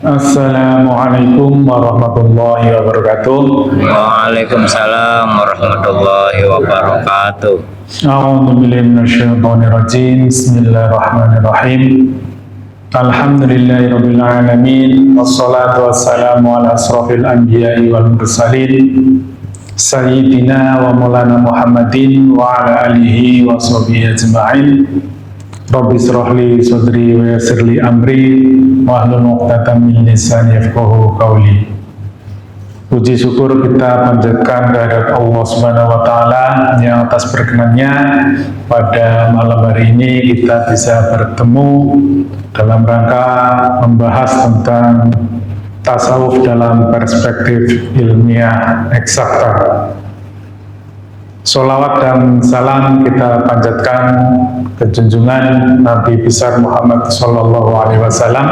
Assalamualaikum warahmatullahi wabarakatuh. Waalaikumsalam warahmatullahi wabarakatuh. A'udzu billahi minasyaitonir rajim. Bismillahirrahmanirrahim. Alhamdulillahirabbil alamin wassalatu wassalamu ala asrofil anbiya'i wal mursalin sayyidina wa maulana Muhammadin wa ala alihi wa sahbihi ajma'in. Rabbi shrah li sadri wa yassir li amri wahlul 'uqdatam min lisani yafqahu qawli. Puji syukur kita panjatkan kehadirat Allah Subhanahu wa taala yang atas berkenannya pada malam hari ini kita bisa bertemu dalam rangka membahas tentang tasawuf dalam perspektif ilmiah eksakta. Sholawat dan salam kita panjatkan ke junjungan Nabi besar Muhammad Sallallahu Alaihi Wasallam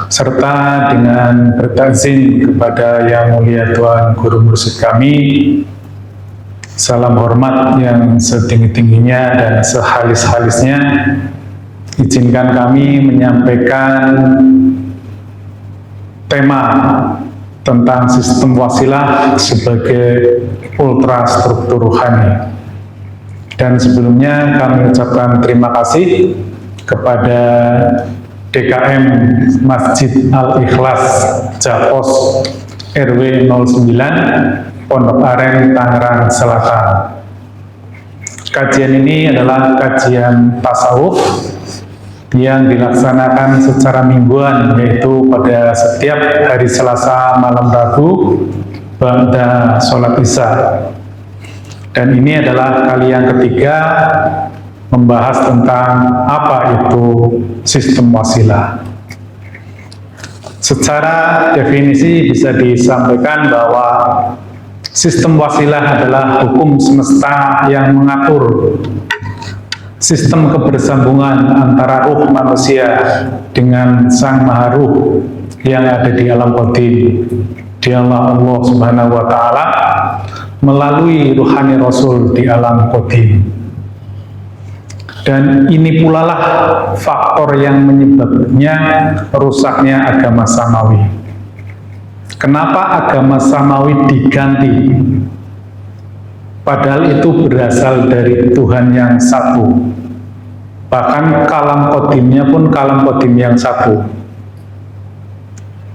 serta dengan bertakzim kepada Yang Mulia Tuhan Guru Mursyid kami. Salam hormat yang setinggi-tingginya dan sehalis-halisnya. Izinkan kami menyampaikan tema tentang sistem wasilah sebagai ultrastruktur rohani. Dan sebelumnya kami ucapkan terima kasih kepada DKM Masjid Al-Ikhlas Japos RW 09 Pondok Aren Tangerang Selatan. Kajian ini adalah kajian tasawuf yang dilaksanakan secara mingguan, yaitu pada setiap hari Selasa malam Rabu ba'da sholat Isya. Dan ini adalah kali yang ketiga membahas tentang apa itu sistem wasilah. Secara definisi bisa disampaikan bahwa sistem wasilah adalah hukum semesta yang mengatur sistem kebersambungan antara ruh manusia dengan sang maha ruh yang ada di alam qadim, di Allah Subhanahu wa taala melalui ruhani Rasul di alam qadim. Dan ini pula lah faktor yang menyebabnya rusaknya agama samawi. Kenapa agama samawi diganti? Padahal itu berasal dari Tuhan yang satu. Bahkan kalam qadimnya pun kalam qadim yang satu.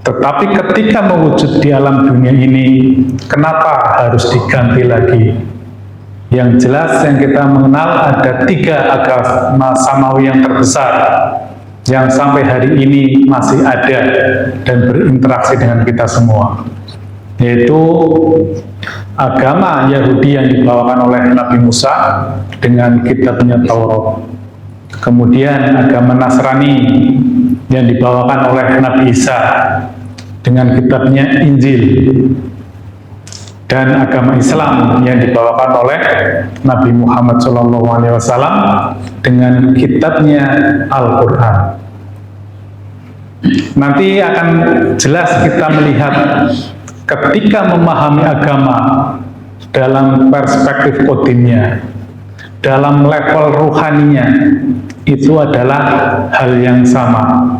Tetapi ketika mewujud di alam dunia ini, kenapa harus diganti lagi? Yang jelas yang kita mengenal ada tiga agama samawi yang terbesar yang sampai hari ini masih ada dan berinteraksi dengan kita semua, yaitu agama Yahudi yang dibawakan oleh Nabi Musa dengan kitabnya Taurat, kemudian agama Nasrani yang dibawakan oleh Nabi Isa dengan kitabnya Injil, dan agama Islam yang dibawakan oleh Nabi Muhammad SAW dengan kitabnya Al-Quran. Nanti akan jelas kita melihat ketika memahami agama dalam perspektif qadimnya, dalam level ruhaninya, itu adalah hal yang sama.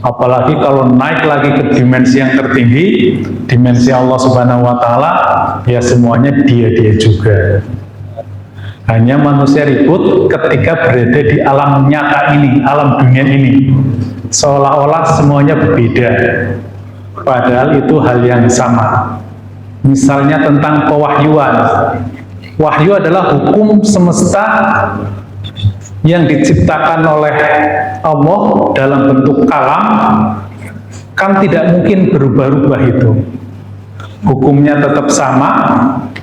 Apalagi kalau naik lagi ke dimensi yang tertinggi, dimensi Allah Subhanahu wa taala, ya semuanya dia juga. Hanya manusia ribut ketika berada di alam nyata ini, alam dunia ini, seolah-olah semuanya berbeda. Padahal itu hal yang sama. Misalnya tentang pewahyuan. Wahyu adalah hukum semesta yang diciptakan oleh Allah dalam bentuk kalam, kan tidak mungkin berubah-ubah itu. Hukumnya tetap sama,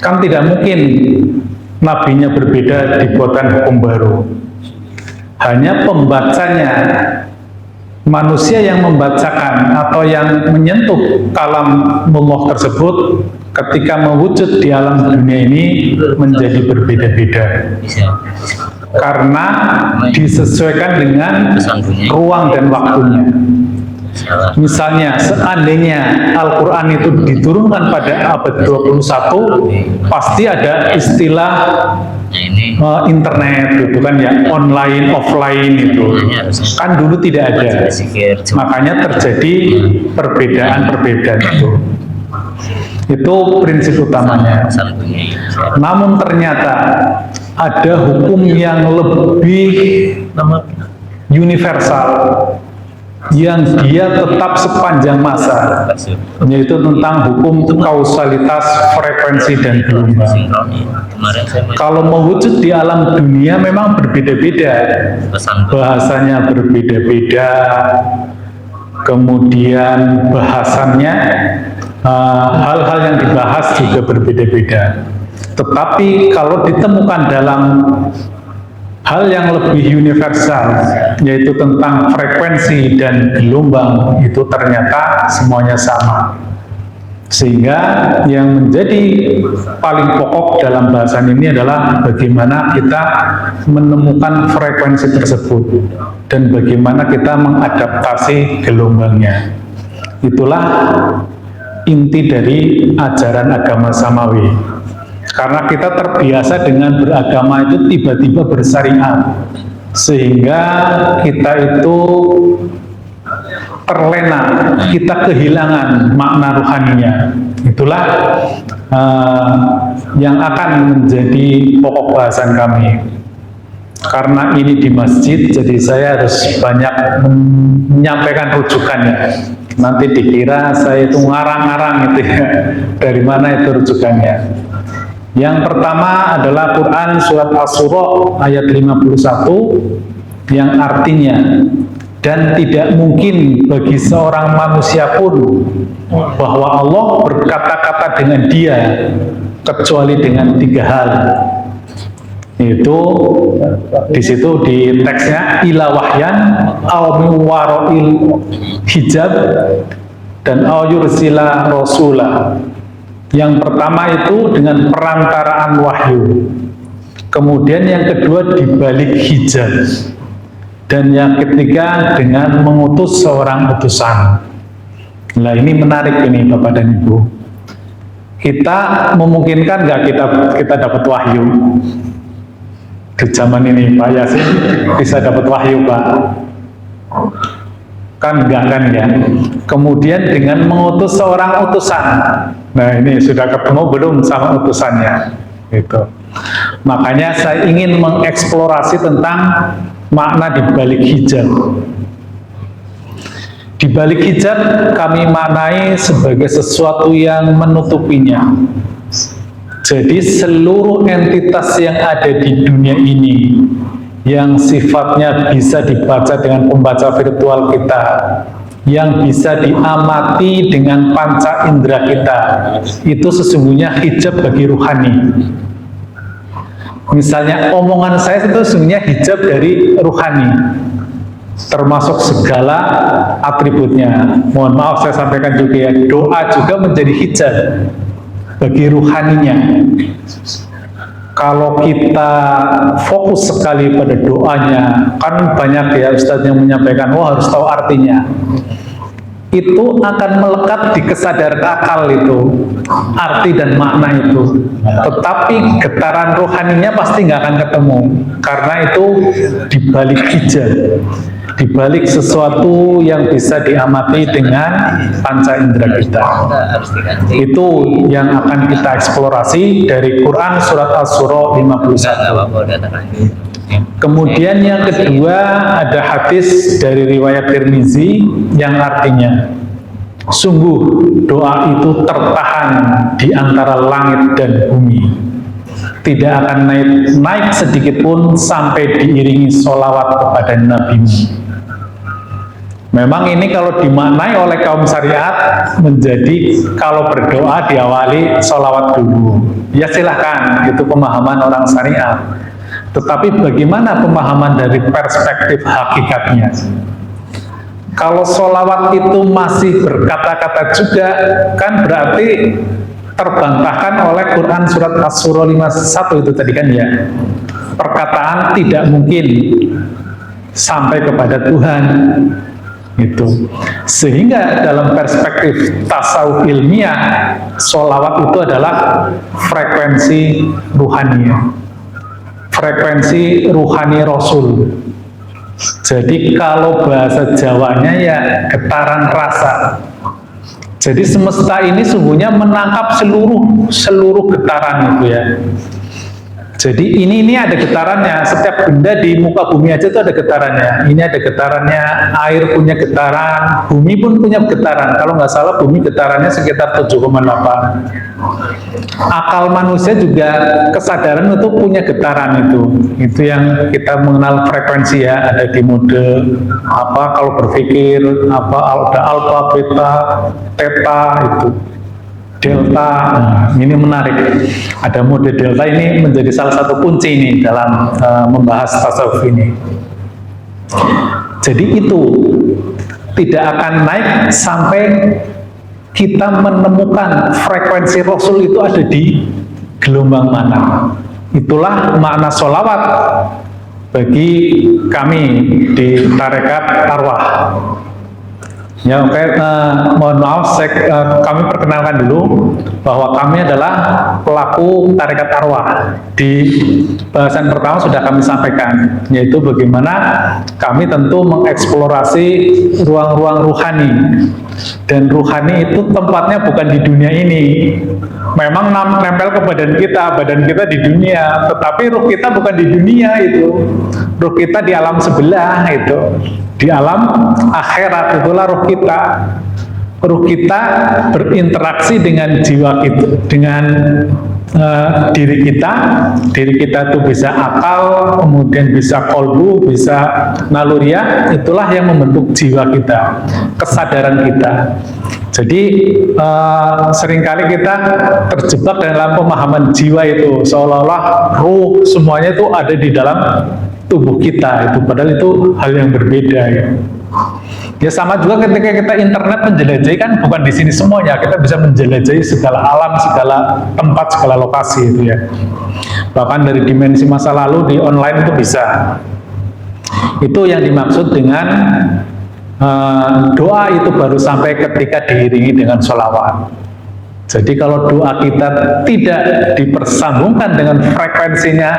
kan tidak mungkin nabinya berbeda dibuatkan hukum baru. Hanya pembacanya, manusia yang membacakan atau yang menyentuh kalamullah tersebut ketika mewujud di alam dunia ini menjadi berbeda-beda. Karena disesuaikan dengan ruang dan waktunya. Misalnya seandainya Al-Quran itu diturunkan pada abad 21, pasti ada istilah internet gitu kan ya, online, offline itu. Kan dulu tidak ada. Makanya terjadi perbedaan-perbedaan itu. Itu prinsip utamanya. Namun ternyata ada hukum yang lebih universal yang dia tetap sepanjang masa, yaitu tentang hukum kausalitas, frekuensi, dan gelombang. Kalau mewujud di alam dunia memang berbeda-beda, bahasanya berbeda-beda, kemudian bahasannya, hal-hal yang dibahas juga berbeda-beda. Tetapi kalau ditemukan dalam hal yang lebih universal, yaitu tentang frekuensi dan gelombang, itu ternyata semuanya sama. Sehingga yang menjadi paling pokok dalam bahasan ini adalah bagaimana kita menemukan frekuensi tersebut dan bagaimana kita mengadaptasi gelombangnya. Itulah inti dari ajaran agama samawi. Karena kita terbiasa dengan beragama itu tiba-tiba bersyariat, sehingga kita itu terlena, kita kehilangan makna rohaninya. Itulah yang akan menjadi pokok bahasan kami. Karena ini di masjid, jadi saya harus banyak menyampaikan rujukannya. Nanti dikira saya itu ngarang-ngarang gitu ya. Dari mana itu rujukannya? Yang pertama adalah Quran surat Asy-Syura ayat 51 yang artinya, dan tidak mungkin bagi seorang manusia pun bahwa Allah berkata-kata dengan dia kecuali dengan 3 hal. Itu di situ di teksnya ila wahyan aw min wara'il hijab dan aw yursila rasula. Yang pertama itu dengan perantaraan wahyu, kemudian yang kedua di balik hijab, dan yang ketiga dengan mengutus seorang utusan. Nah ini menarik ini Bapak dan Ibu. Kita memungkinkan nggak kita dapat wahyu di zaman ini, Pak Yasin? Bisa dapat wahyu, Pak? Kan enggak kan ya. Kemudian dengan mengutus seorang utusan. Nah ini sudah ketemu belum sama utusannya? Gitu. Makanya saya ingin mengeksplorasi tentang makna di balik hijab. Di balik hijab kami maknai sebagai sesuatu yang menutupinya. Jadi seluruh entitas yang ada di dunia ini yang sifatnya bisa dibaca dengan pembaca virtual kita, yang bisa diamati dengan panca indera kita, itu sesungguhnya hijab bagi ruhani. Misalnya omongan saya itu sesungguhnya hijab dari ruhani, termasuk segala atributnya. Mohon maaf saya sampaikan juga ya, doa juga menjadi hijab bagi ruhaninya. Kalau kita fokus sekali pada doanya, kan banyak ya Ustadz yang menyampaikan, wah harus tahu artinya. Itu akan melekat di kesadaran akal itu, arti dan makna itu. Tetapi getaran rohaninya pasti nggak akan ketemu, karena itu dibalik hijab, dibalik sesuatu yang bisa diamati dengan panca indera kita. Itu yang akan kita eksplorasi dari Quran surat Asy-Syura 51. Kemudian yang kedua ada hadis dari riwayat Tirmizi yang artinya, sungguh doa itu tertahan di antara langit dan bumi, tidak akan naik sedikit pun sampai diiringi sholawat kepada Nabi-Mu. Memang ini kalau dimaknai oleh kaum syariat menjadi kalau berdoa diawali sholawat dulu. Ya silahkan, itu pemahaman orang syariat. Tetapi bagaimana pemahaman dari perspektif hakikatnya? Kalau sholawat itu masih berkata-kata juga, kan berarti terbantahkan oleh Quran surat Asy-Syura 51 itu tadi kan ya. Perkataan tidak mungkin sampai kepada Tuhan. Itu. Sehingga dalam perspektif tasawuf ilmiah, sholawat itu adalah frekuensi ruhani, frekuensi ruhani Rasul. Jadi kalau bahasa Jawanya ya getaran rasa. Jadi semesta ini sungguhnya menangkap seluruh getaran itu ya. Jadi ini ada getarannya. Setiap benda di muka bumi aja itu ada getarannya. Ini ada getarannya, air punya getaran, bumi pun punya getaran. Kalau nggak salah bumi getarannya sekitar 7,8. Akal manusia juga kesadaran itu punya getaran itu. Itu yang kita mengenal frekuensi ya. Ada di mode apa kalau berpikir apa ada alfa, beta, theta itu. Delta, ini menarik. Ada mode delta ini menjadi salah satu kunci ini dalam membahas tasawuf ini. Jadi itu tidak akan naik sampai kita menemukan frekuensi Rasul itu ada di gelombang mana. Itulah makna sholawat bagi kami di Tarekat Arwah. Ya oke, mohon maaf, kami perkenalkan dulu bahwa kami adalah pelaku tarekat arwah. Di bahasan pertama sudah kami sampaikan, yaitu bagaimana kami tentu mengeksplorasi ruang-ruang ruhani. Dan ruhani itu tempatnya bukan di dunia ini. Memang nempel ke badan kita di dunia, tetapi ruh kita bukan di dunia itu. Ruh kita di alam sebelah itu. Di alam akhirat itulah ruh kita. Ruh kita berinteraksi dengan jiwa kita, dengan diri kita. Diri kita itu bisa akal, kemudian bisa kolbu, bisa naluriah. Itulah yang membentuk jiwa kita, kesadaran kita. Jadi seringkali kita terjebak dalam pemahaman jiwa itu, seolah-olah ruh semuanya itu ada di dalam tubuh kita itu, padahal itu hal yang berbeda ya. Ya sama juga ketika kita internet menjelajahi, kan bukan di sini semuanya, kita bisa menjelajahi segala alam, segala tempat, segala lokasi itu ya. Bahkan dari dimensi masa lalu di online itu bisa. Itu yang dimaksud dengan doa itu baru sampai ketika diiringi dengan sholawat. Jadi kalau doa kita tidak dipersambungkan dengan frekuensinya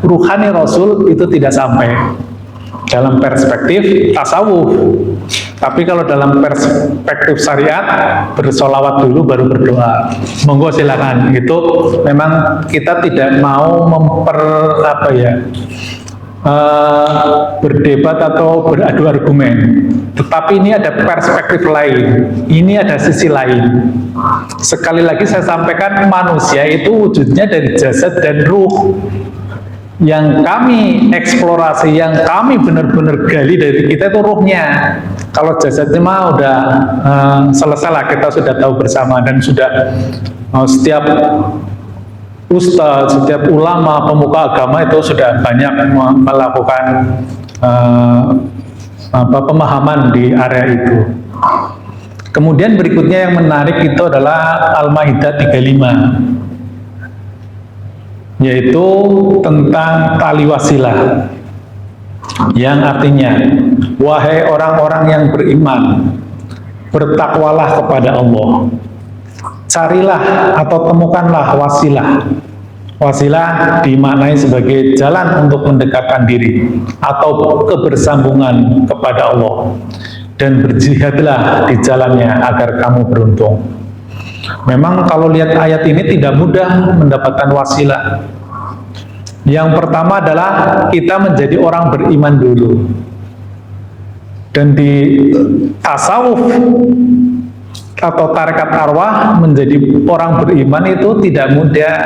ruhani Rasul, itu tidak sampai dalam perspektif tasawuf. Tapi kalau dalam perspektif syariat, bersolawat dulu baru berdoa. Monggo silakan. Itu memang kita tidak mau berdebat atau beradu argumen. Tetapi ini ada perspektif lain, ini ada sisi lain. Sekali lagi saya sampaikan, manusia itu wujudnya dari jasad dan ruh. Yang kami eksplorasi, yang kami benar-benar gali dari kita itu ruhnya. Kalau jasadnya mah udah selesai lah, kita sudah tahu bersama, dan sudah setiap ustadz, setiap ulama, pemuka agama itu sudah banyak melakukan pemahaman di area itu. Kemudian berikutnya yang menarik itu adalah Al-Maidah 35, yaitu tentang tali wasilah, yang artinya, wahai orang-orang yang beriman, bertakwalah kepada Allah, carilah atau temukanlah wasilah. Wasilah dimaknai sebagai jalan untuk mendekatkan diri atau kebersambungan kepada Allah, dan berjihadlah di jalannya agar kamu beruntung. Memang kalau lihat ayat ini tidak mudah mendapatkan wasilah. Yang pertama adalah kita menjadi orang beriman dulu. Dan di tasawuf atau tarekat arwah, menjadi orang beriman itu tidak mudah.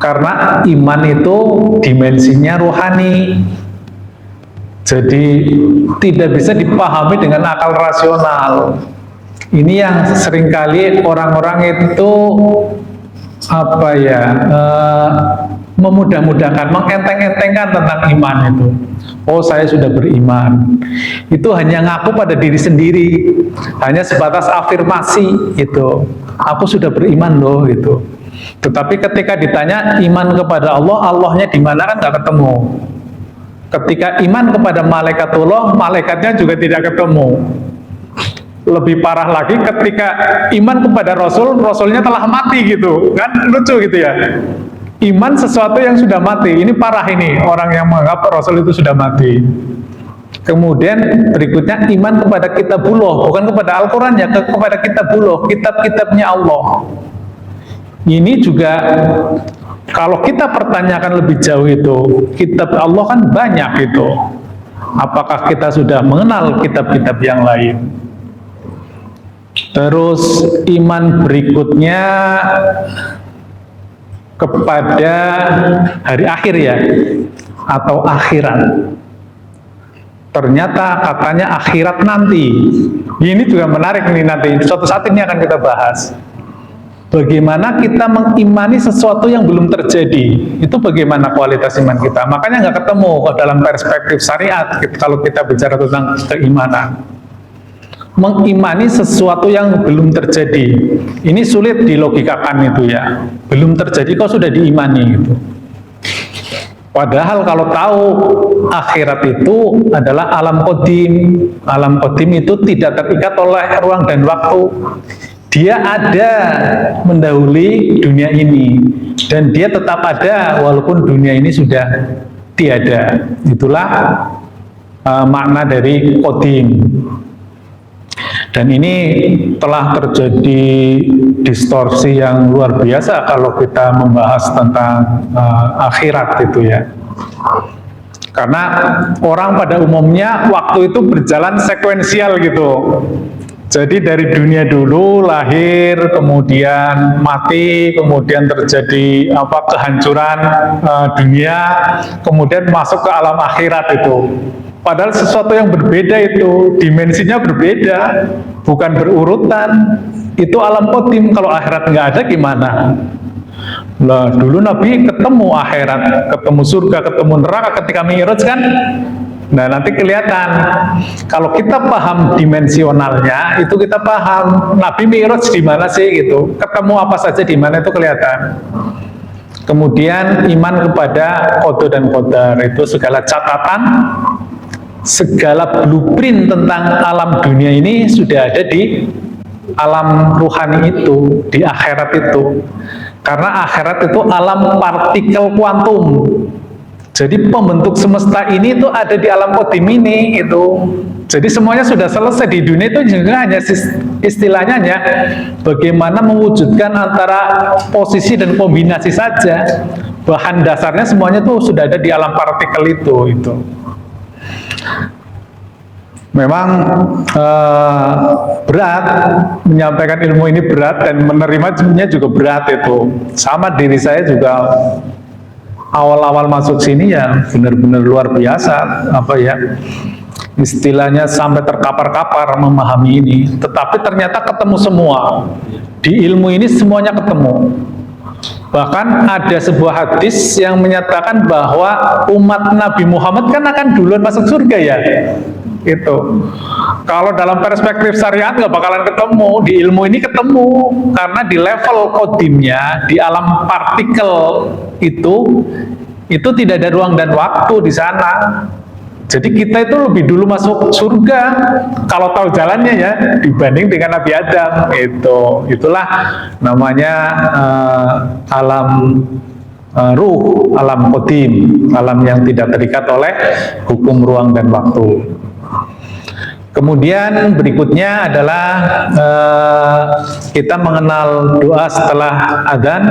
Karena iman itu dimensinya ruhani. Jadi tidak bisa dipahami dengan akal rasional. Ini yang seringkali orang-orang itu memudah-mudahkan, mengenteng-entengkan tentang iman itu. Oh, saya sudah beriman. Itu hanya ngaku pada diri sendiri, hanya sebatas afirmasi itu. Aku sudah beriman loh itu. Tetapi ketika ditanya iman kepada Allah, Allahnya di mana kan nggak ketemu. Ketika iman kepada malaikatullah, malaikatnya juga tidak ketemu. Lebih parah lagi ketika iman kepada Rasul, Rasulnya telah mati gitu. Kan lucu gitu ya. Iman sesuatu yang sudah mati. Ini parah ini, orang yang menganggap Rasul itu sudah mati. Kemudian berikutnya iman kepada kitabullah, bukan kepada Al-Quran ya, kepada kitabullah, kitab-kitabnya Allah. Ini juga kalau kita pertanyakan lebih jauh itu, kitab Allah kan banyak itu. Apakah kita sudah mengenal kitab-kitab yang lain? Terus iman berikutnya kepada hari akhir ya, atau akhirat. Ternyata katanya akhirat nanti. Ini juga menarik nih, nanti suatu saat ini akan kita bahas. Bagaimana kita mengimani sesuatu yang belum terjadi, itu bagaimana kualitas iman kita. Makanya nggak ketemu dalam perspektif syariat kalau kita bicara tentang keimanan. Mengimani sesuatu yang belum terjadi, ini sulit dilogikakan itu ya. Belum terjadi kok sudah diimani gitu. Padahal kalau tahu akhirat itu adalah alam qadim. Alam qadim itu tidak terikat oleh ruang dan waktu. Dia ada mendahului dunia ini, dan dia tetap ada walaupun dunia ini sudah tiada. Itulah makna dari qadim. Dan ini telah terjadi distorsi yang luar biasa kalau kita membahas tentang akhirat itu ya. Karena orang pada umumnya waktu itu berjalan sekuensial gitu. Jadi dari dunia dulu lahir, kemudian mati, kemudian terjadi kehancuran dunia, kemudian masuk ke alam akhirat itu. Padahal sesuatu yang berbeda itu, dimensinya berbeda, bukan berurutan. Itu alam qadim. Kalau akhirat nggak ada gimana? Lah dulu Nabi ketemu akhirat, ketemu surga, ketemu neraka ketika Mi'raj kan. Nah nanti kelihatan kalau kita paham dimensionalnya, itu kita paham Nabi Mi'raj di mana sih gitu, ketemu apa saja di mana itu kelihatan. Kemudian iman kepada qada dan qadar, itu segala catatan, segala blueprint tentang alam dunia ini sudah ada di alam ruhani itu, di akhirat itu. Karena akhirat itu alam partikel kuantum. Jadi pembentuk semesta ini itu ada di alam qadim ini itu. Jadi semuanya sudah selesai di dunia itu, juga hanya istilahnya hanya bagaimana mewujudkan antara posisi dan kombinasi saja. Bahan dasarnya semuanya tuh sudah ada di alam partikel itu. Memang berat menyampaikan ilmu ini, berat, dan menerimanya juga berat itu. Sama diri saya juga awal-awal masuk sini ya benar-benar luar biasa, istilahnya sampai terkapar-kapar memahami ini. Tetapi ternyata ketemu semua di ilmu ini, semuanya ketemu. Bahkan ada sebuah hadis yang menyatakan bahwa umat Nabi Muhammad kan akan duluan masuk surga ya. Itu kalau dalam perspektif syariat nggak bakalan ketemu, di ilmu ini ketemu, karena di level kodimnya, di alam partikel itu tidak ada ruang dan waktu di sana. Jadi kita itu lebih dulu masuk surga kalau tahu jalannya ya, dibanding dengan Nabi Adam. Itulah namanya alam ruh, alam qadim, alam yang tidak terikat oleh hukum ruang dan waktu. Kemudian berikutnya adalah kita mengenal doa setelah adzan.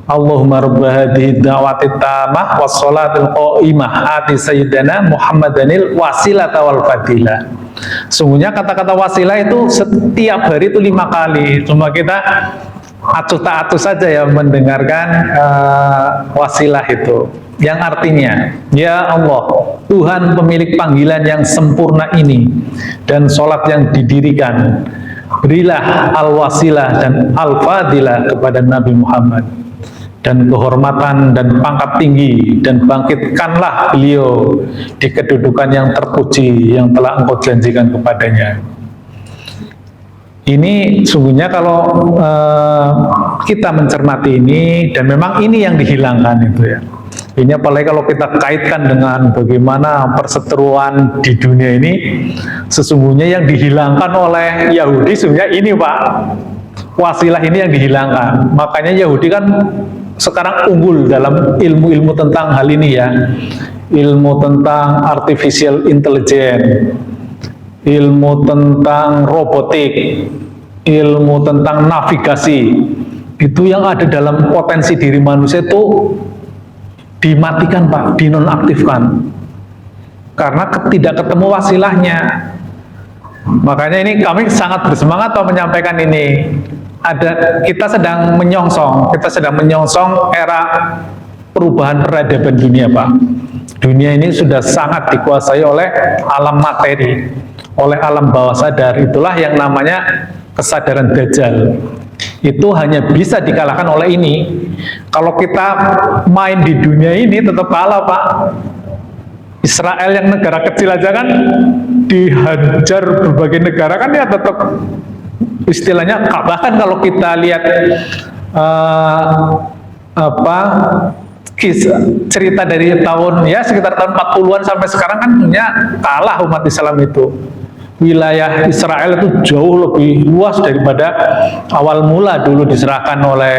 Allahumma rabba hadhihi da'wati tammah was sholatil qa'imah ati sayyidana Muhammadanil wasilata wal fadilah. Sungguhnya kata-kata wasilah itu setiap hari itu 5 kali. Cuma kita acuh tak acuh saja ya mendengarkan wasilah itu, yang artinya, ya Allah, Tuhan pemilik panggilan yang sempurna ini dan sholat yang didirikan, berilah al-wasilah dan al-fadilah kepada Nabi Muhammad, dan kehormatan dan pangkat tinggi, dan bangkitkanlah beliau di kedudukan yang terpuji yang telah Engkau janjikan kepadanya. Ini sungguhnya kalau kita mencermati ini, dan memang ini yang dihilangkan itu ya. Ini apalagi kalau kita kaitkan dengan bagaimana perseteruan di dunia ini, sesungguhnya yang dihilangkan oleh Yahudi sebenarnya ini Pak, wasilah ini yang dihilangkan. Makanya Yahudi kan sekarang unggul dalam ilmu-ilmu tentang hal ini ya, ilmu tentang artificial intelligence, ilmu tentang robotik, ilmu tentang navigasi. Itu yang ada dalam potensi diri manusia itu dimatikan Pak, dinonaktifkan karena tidak ketemu wasilahnya. Makanya ini kami sangat bersemangat Pak menyampaikan ini. Kita sedang menyongsong era perubahan peradaban dunia Pak. Dunia ini sudah sangat dikuasai oleh alam materi, oleh alam bawah sadar. Itulah yang namanya kesadaran Dajjal. Itu hanya bisa dikalahkan oleh ini. Kalau kita main di dunia ini tetap kalah Pak. Israel yang negara kecil aja kan dihajar berbagai negara kan ya tetap istilahnya. Bahkan kalau kita lihat kisah cerita dari sekitar tahun 40-an sampai sekarang kan punya kalah umat Islam itu. Wilayah Israel itu jauh lebih luas daripada awal mula dulu diserahkan oleh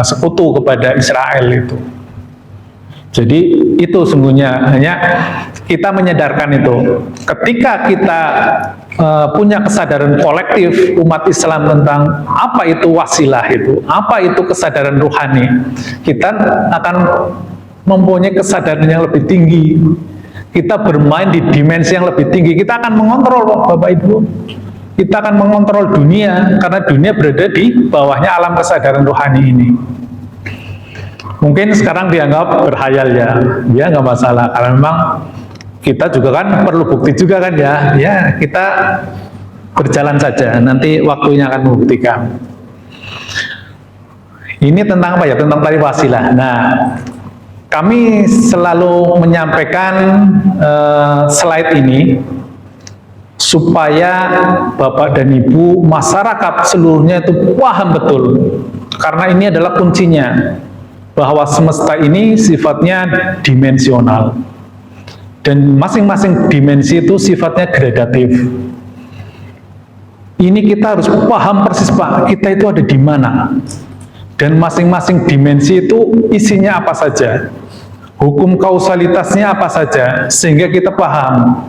sekutu kepada Israel itu. Jadi itu sungguhnya hanya kita menyadarkan itu. Ketika kita punya kesadaran kolektif umat Islam tentang apa itu wasilah itu, apa itu kesadaran ruhani, kita akan mempunyai kesadaran yang lebih tinggi. Kita bermain di dimensi yang lebih tinggi. Kita akan mengontrol Bapak Ibu. Kita akan mengontrol dunia karena dunia berada di bawahnya alam kesadaran rohani ini. Mungkin sekarang dianggap berhayal ya nggak masalah karena memang kita juga kan perlu bukti juga kan ya kita berjalan saja, nanti waktunya akan membuktikan. Ini tentang apa ya? Tentang tari wasilah. Nah, kami selalu menyampaikan slide ini supaya Bapak dan Ibu, masyarakat seluruhnya itu paham betul. Karena ini adalah kuncinya, bahwa semesta ini sifatnya dimensional. Dan masing-masing dimensi itu sifatnya gradatif. Ini kita harus paham persis Pak, kita itu ada di mana. Dan masing-masing dimensi itu isinya apa saja. Hukum kausalitasnya apa saja, sehingga kita paham.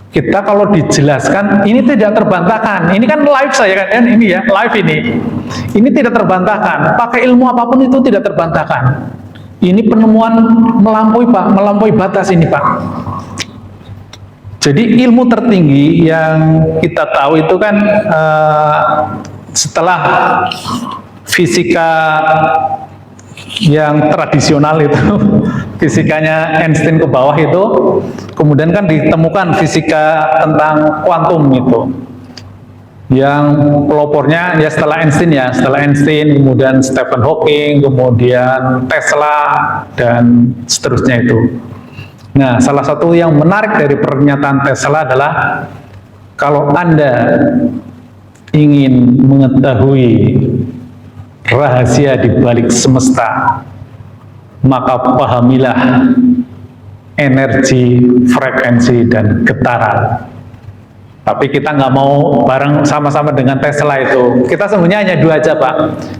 Kita kalau dijelaskan, ini tidak terbantahkan. Ini kan live saya kan, ini ya, live ini. Ini tidak terbantahkan. Pakai ilmu apapun itu tidak terbantahkan. Ini penemuan melampaui Pak, melampaui batas ini Pak. Jadi ilmu tertinggi yang kita tahu itu kan setelah fisika yang tradisional itu, fisikanya Einstein ke bawah itu, kemudian kan ditemukan fisika tentang kuantum itu, yang pelopornya ya setelah Einstein, kemudian Stephen Hawking, kemudian Tesla, dan seterusnya itu. Nah, salah satu yang menarik dari pernyataan Tesla adalah kalau Anda ingin mengetahui rahasia di balik semesta, maka pahamilah energi, frekuensi, dan getaran. Tapi kita nggak mau bareng sama-sama dengan Tesla itu. Kita sebenarnya hanya dua aja Pak.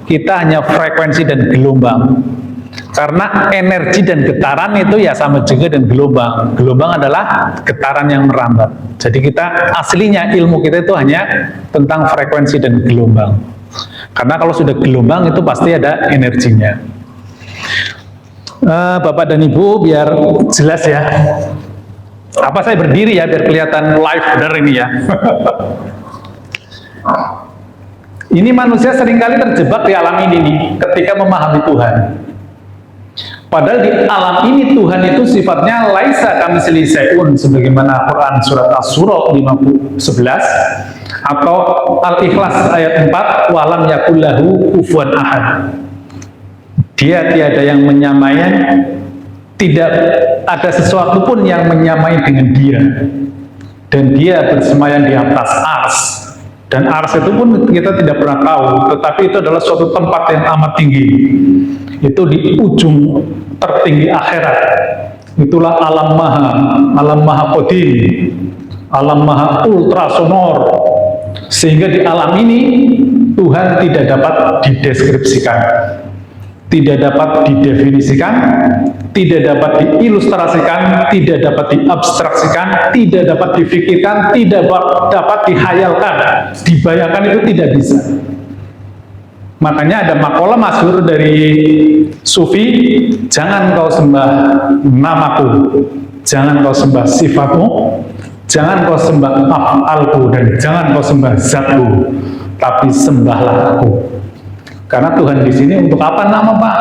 Kita hanya frekuensi dan gelombang. Karena energi dan getaran itu ya sama juga dengan gelombang. Gelombang adalah getaran yang merambat. Jadi kita aslinya ilmu kita itu hanya tentang frekuensi dan gelombang. Karena kalau sudah gelombang itu pasti ada energinya. Bapak dan Ibu biar jelas ya. Apa saya berdiri ya biar kelihatan live benar ini ya. Ini manusia seringkali terjebak di alam ini nih ketika memahami Tuhan. Padahal di alam ini Tuhan itu sifatnya laisa kamitslihi syai'un, sebagaimana Quran surat Asy-Syura 11 atau Al-Ikhlas ayat 4, walam yakul lahu kufuwan ahad. Dia tiada yang menyamai, tidak ada sesuatu pun yang menyamai dengan dia. Dan dia bersemayam di atas ars. Dan ars itu pun kita tidak pernah tahu, tetapi itu adalah suatu tempat yang amat tinggi. Itu di ujung tertinggi akhirat. Itulah alam maha qadim, alam maha ultrasonor. Sehingga di alam ini Tuhan tidak dapat dideskripsikan, tidak dapat didefinisikan, tidak dapat diilustrasikan, tidak dapat diabstraksikan, tidak dapat difikirkan, tidak dapat dihayalkan, dibayangkan, itu tidak bisa. Makanya ada makalah masyhur dari Sufi, jangan kau sembah namaku, jangan kau sembah sifatmu, jangan kau sembah af'alku, dan jangan kau sembah zatku, tapi sembahlah aku. Karena Tuhan di sini untuk apa nama, Pak?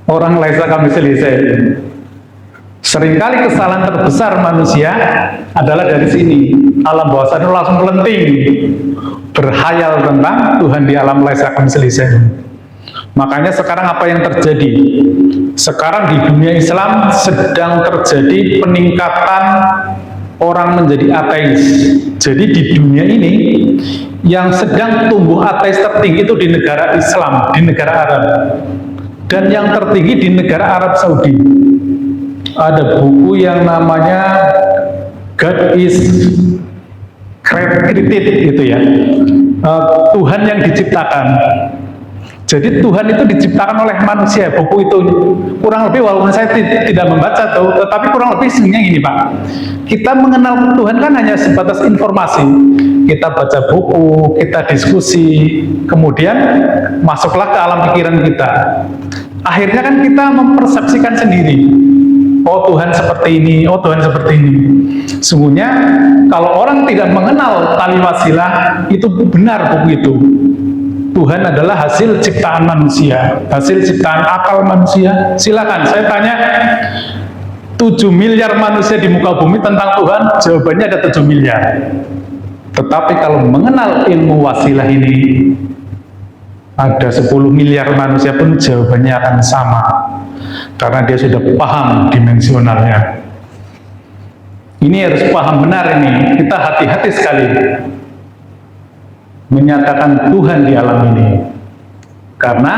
Orang laisa kamitslihi syai'. Seringkali kesalahan terbesar manusia adalah dari sini. Alam bawah sadar langsung melenting, berhayal tentang Tuhan di alam laisa kamitslihi syai'. Makanya sekarang apa yang terjadi? Sekarang di dunia Islam sedang terjadi peningkatan orang menjadi ateis. Jadi di dunia ini yang sedang tumbuh ateis tertinggi itu di negara Islam, di negara Arab. Dan yang tertinggi di negara Arab Saudi. Ada buku yang namanya God is Created itu ya. Tuhan yang diciptakan. Jadi Tuhan itu diciptakan oleh manusia. Buku itu kurang lebih, walaupun saya tidak membaca tuh, tetapi kurang lebih sebenarnya gini, Pak. Kita mengenal Tuhan kan hanya sebatas informasi. Kita baca buku, kita diskusi, kemudian masuklah ke alam pikiran kita. Akhirnya kan kita mempersepsikan sendiri. Oh Tuhan seperti ini, oh Tuhan seperti ini. Sungguhnya kalau orang tidak mengenal tali wasilah, itu benar buku itu. Tuhan adalah hasil ciptaan manusia, hasil ciptaan akal manusia. Silakan, saya tanya 7 miliar manusia di muka bumi tentang Tuhan, jawabannya ada 7 miliar. Tetapi kalau mengenal ilmu wasilah ini, ada 10 miliar manusia pun jawabannya akan sama. Karena dia sudah paham dimensionalnya. Ini harus paham benar ini, kita hati-hati sekali menyatakan Tuhan di alam ini. Karena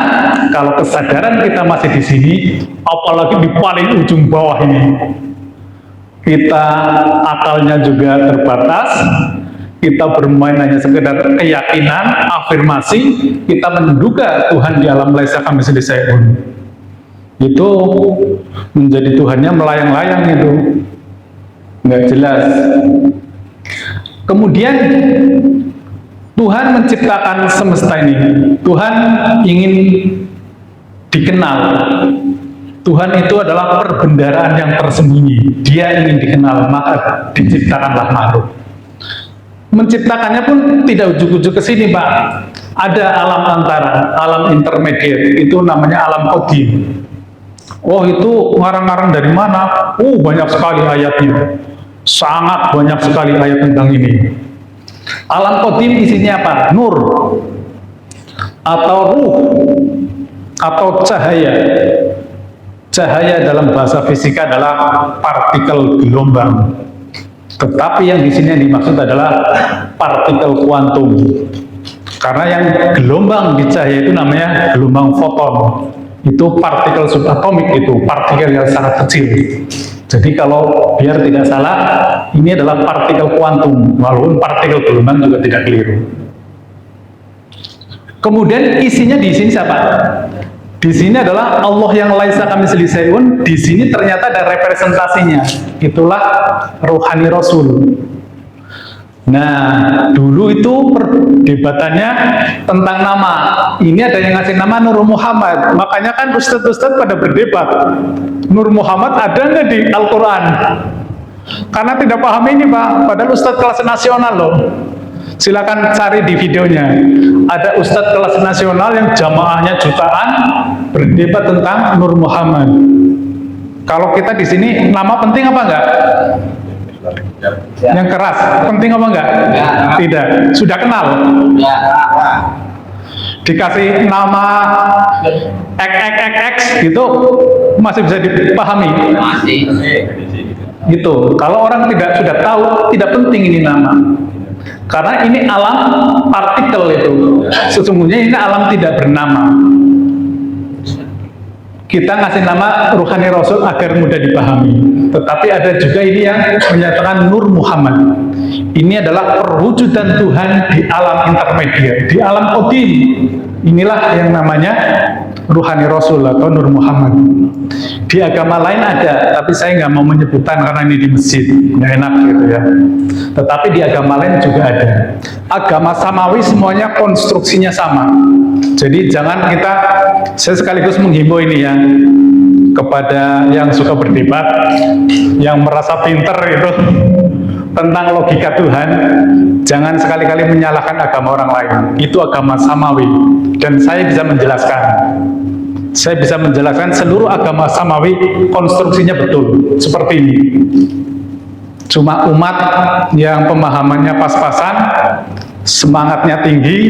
kalau kesadaran kita masih di sini, apalagi di paling ujung bawah ini, kita akalnya juga terbatas, kita bermain hanya sekedar keyakinan, afirmasi, kita menduga Tuhan di alam laisa kamitslihi syai'un. Itu menjadi Tuhannya melayang-layang itu, nggak jelas. Kemudian Tuhan menciptakan semesta ini. Tuhan ingin dikenal. Tuhan itu adalah perbendaharaan yang tersembunyi. Dia ingin dikenal, maka diciptakanlah makhluk. Menciptakannya pun tidak ujuk-ujuk ke sini, Pak. Ada alam antara, alam intermediate, itu namanya alam qadim. Oh, itu ngarang-ngarang dari mana? Banyak sekali ayatnya. Sangat banyak sekali ayat tentang ini. Alam qadim isinya apa? Nur, atau ruh, atau cahaya. Cahaya dalam bahasa fisika adalah partikel gelombang. Tetapi yang di sini yang dimaksud adalah partikel kuantum. Karena yang gelombang di cahaya itu namanya gelombang foton. Itu partikel subatomik, itu partikel yang sangat kecil. Jadi kalau biar tidak salah, ini adalah partikel kuantum, walaupun partikel gelombang juga tidak keliru. Kemudian isinya di sini siapa? Di sini adalah Allah yang laisa kamitslihi syai'un. Di sini ternyata ada representasinya. Itulah Ruhani Rasul. Nah, dulu itu perdebatannya tentang nama. Ini ada yang ngasih nama Nur Muhammad. Makanya kan ustadz-ustadz pada berdebat. Nur Muhammad ada nggak di Al-Quran? Karena tidak paham ini, Pak. Padahal ustadz kelas nasional loh. Silakan cari di videonya. Ada ustadz kelas nasional yang jamaahnya jutaan berdebat tentang Nur Muhammad. Kalau kita di sini, nama penting apa enggak? Yang keras, penting apa enggak? Tidak. Sudah kenal? Dikasih nama XXXX gitu, masih bisa dipahami? Masih. Gitu. Kalau orang sudah tahu, tidak penting ini nama. Karena ini alam partikel itu. Sesungguhnya ini alam tidak bernama. kita ngasih nama Ruhani Rasul agar mudah dipahami. Tetapi ada juga ini yang menyatakan Nur Muhammad. Ini adalah perwujudan Tuhan di alam intermediate, di alam qadim. Inilah yang namanya Ruhani Rasul atau Nur Muhammad. Di agama lain ada, tapi saya nggak mau menyebutkan karena ini di masjid, nggak enak gitu ya. Tetapi di agama lain juga ada. Agama samawi semuanya konstruksinya sama. Jadi jangan saya sekaligus menghimbau ini ya, kepada yang suka berdebat, yang merasa pinter itu tentang logika Tuhan, jangan sekali-kali menyalahkan agama orang lain. Itu agama samawi, dan saya bisa menjelaskan. Saya bisa menjelaskan seluruh agama samawi konstruksinya betul seperti ini. Cuma umat yang pemahamannya pas-pasan, semangatnya tinggi,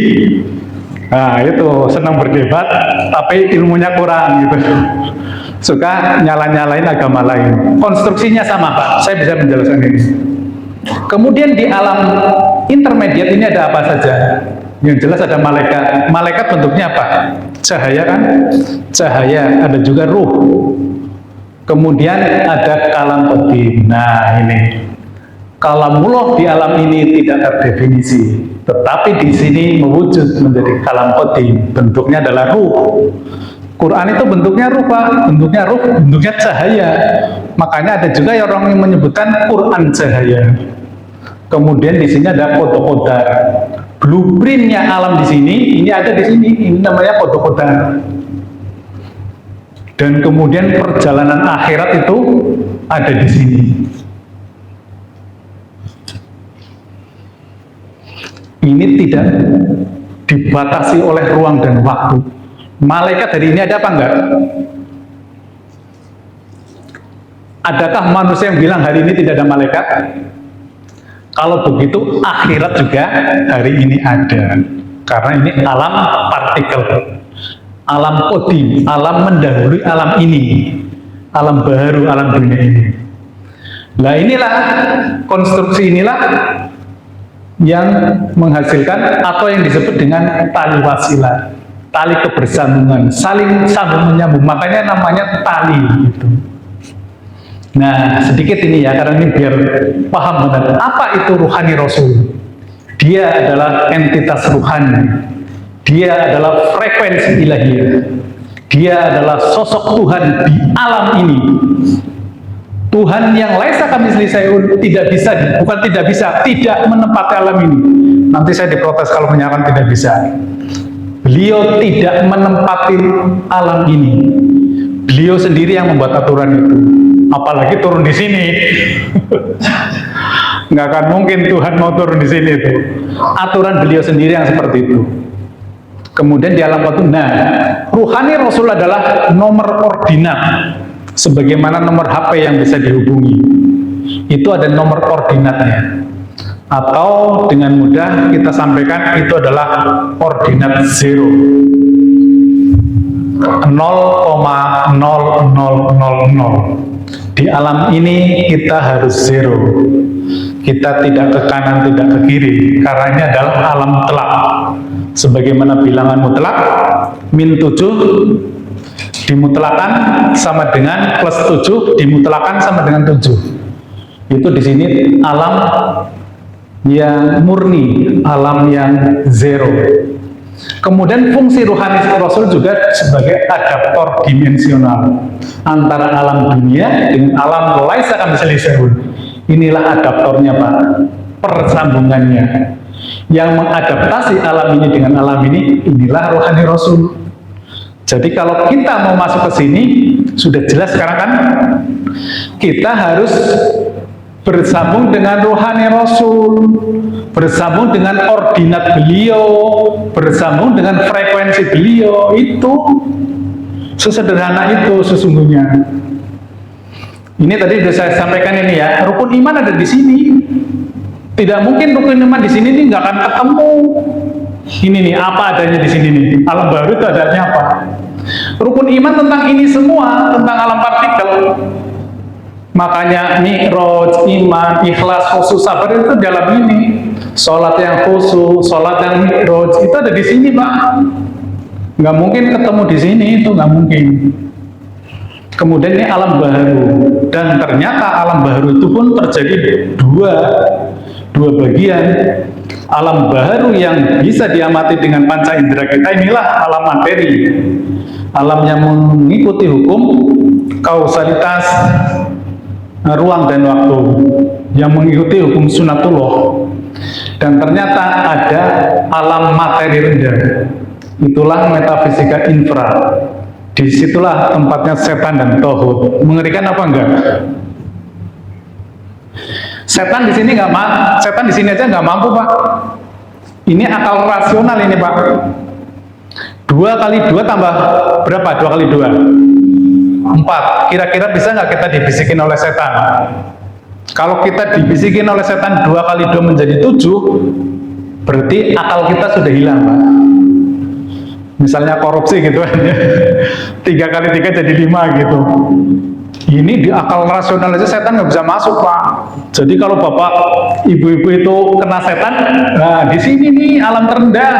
nah itu senang berdebat, tapi ilmunya kurang gitu. Suka nyala-nyalain agama lain. Konstruksinya sama Pak, saya bisa menjelaskan ini. Kemudian di alam intermediate ini ada apa saja? Yang jelas ada malaikat. Malaikat bentuknya apa? Cahaya kan? Cahaya, ada juga ruh. Kemudian ada kalam qadim. Nah ini, kalamullah di alam ini tidak terdefinisi, tetapi di sini mewujud menjadi kalam qadim. Bentuknya adalah ruh. Quran itu bentuknya ruh Pak, bentuknya cahaya. Makanya ada juga orang yang menyebutkan Quran cahaya. Kemudian di sini ada kodok-kodar. Blueprintnya alam di sini, ini ada di sini, ini namanya kodok-kodar. Dan kemudian perjalanan akhirat itu ada di sini. Ini tidak dibatasi oleh ruang dan waktu. Malaikat hari ini ada apa enggak? Adakah manusia yang bilang hari ini tidak ada malaikat? Kalau begitu akhirat juga hari ini ada. Karena ini alam partikel, alam qadim, alam mendahului alam ini, alam baru, alam dunia ini. Nah inilah konstruksi inilah yang menghasilkan atau yang disebut dengan tali wasilah, tali kebersambungan, saling sambung menyambung, makanya namanya tali gitu. Nah sedikit ini ya, karena ini biar paham benar apa itu Ruhani Rasul. Dia adalah entitas ruhani, dia adalah frekuensi ilahiyah, dia adalah sosok Tuhan di alam ini. Tuhan yang laisa kamitslihi syai'un, tidak bisa, bukan tidak bisa, tidak menempati alam ini. Nanti saya diprotes kalau menyatakan tidak bisa. Beliau tidak menempati alam ini. Beliau sendiri yang membuat aturan itu. Apalagi turun di sini. Nggak akan mungkin Tuhan mau turun di sini itu. Aturan beliau sendiri yang seperti itu. Kemudian di alam waktu, nah, Ruhani Rasul adalah nomor koordinat. Sebagaimana nomor HP yang bisa dihubungi, itu ada nomor koordinatnya. Atau dengan mudah kita sampaikan itu adalah koordinat 0,0000. Di alam ini kita harus 0. Kita tidak ke kanan, tidak ke kiri, karena ini adalah alam mutlak. Sebagaimana bilangan mutlak, min 7 dimutlakan sama dengan plus 7, dimutlakan sama dengan 7. Itu di sini alam yang murni, alam yang 0. Kemudian fungsi Ruhani Rasul juga sebagai adaptor dimensional antara alam dunia dengan alam laisa kamitslihi syai'un. Inilah adaptornya Pak, persambungannya. Yang mengadaptasi alam ini dengan alam ini, inilah Ruhani Rasul. Jadi kalau kita mau masuk ke sini, sudah jelas sekarang kan, kita harus bersambung dengan Ruhani Rasul, bersambung dengan ordinat beliau, bersambung dengan frekuensi beliau. Itu sesederhana itu sesungguhnya. Ini tadi sudah saya sampaikan ini ya, rukun iman ada di sini. Tidak mungkin rukun iman di sini nih nggak akan ketemu. Ini nih apa adanya di sini nih. Alam baru itu adanya apa? Rukun iman tentang ini semua, tentang alam partikel. Makanya mi'raj, iman, ikhlas, khusus, sabar itu dalam ini. Sholat yang khusus, sholat yang mi'raj itu ada di sini Pak. Nggak mungkin ketemu di sini, itu nggak mungkin. Kemudian ini alam baharu, dan ternyata alam baharu itu pun terjadi dua bagian. Alam baharu yang bisa diamati dengan panca indera kita inilah alam materi, alam yang mengikuti hukum kausalitas ruang dan waktu, yang mengikuti hukum sunatullah. Dan ternyata ada alam materi rendah, itulah metafisika infra. Disitulah tempatnya setan dan tauhid. Mengerikan apa enggak? Setan di sini setan di sini aja nggak mampu, Pak. Ini akal rasional ini, Pak. 2 kali 2 tambah berapa? 2 kali 2? 4. Kira-kira bisa nggak kita dibisikin oleh setan? Kalau kita dibisikin oleh setan 2 kali 2 menjadi 7, berarti akal kita sudah hilang, Pak. Misalnya korupsi gitu kan, 3 kali 3 jadi 5 gitu. Ini di akal rasional aja setan nggak bisa masuk, Pak. Jadi kalau bapak ibu-ibu itu kena setan, nah di sini nih alam terendah.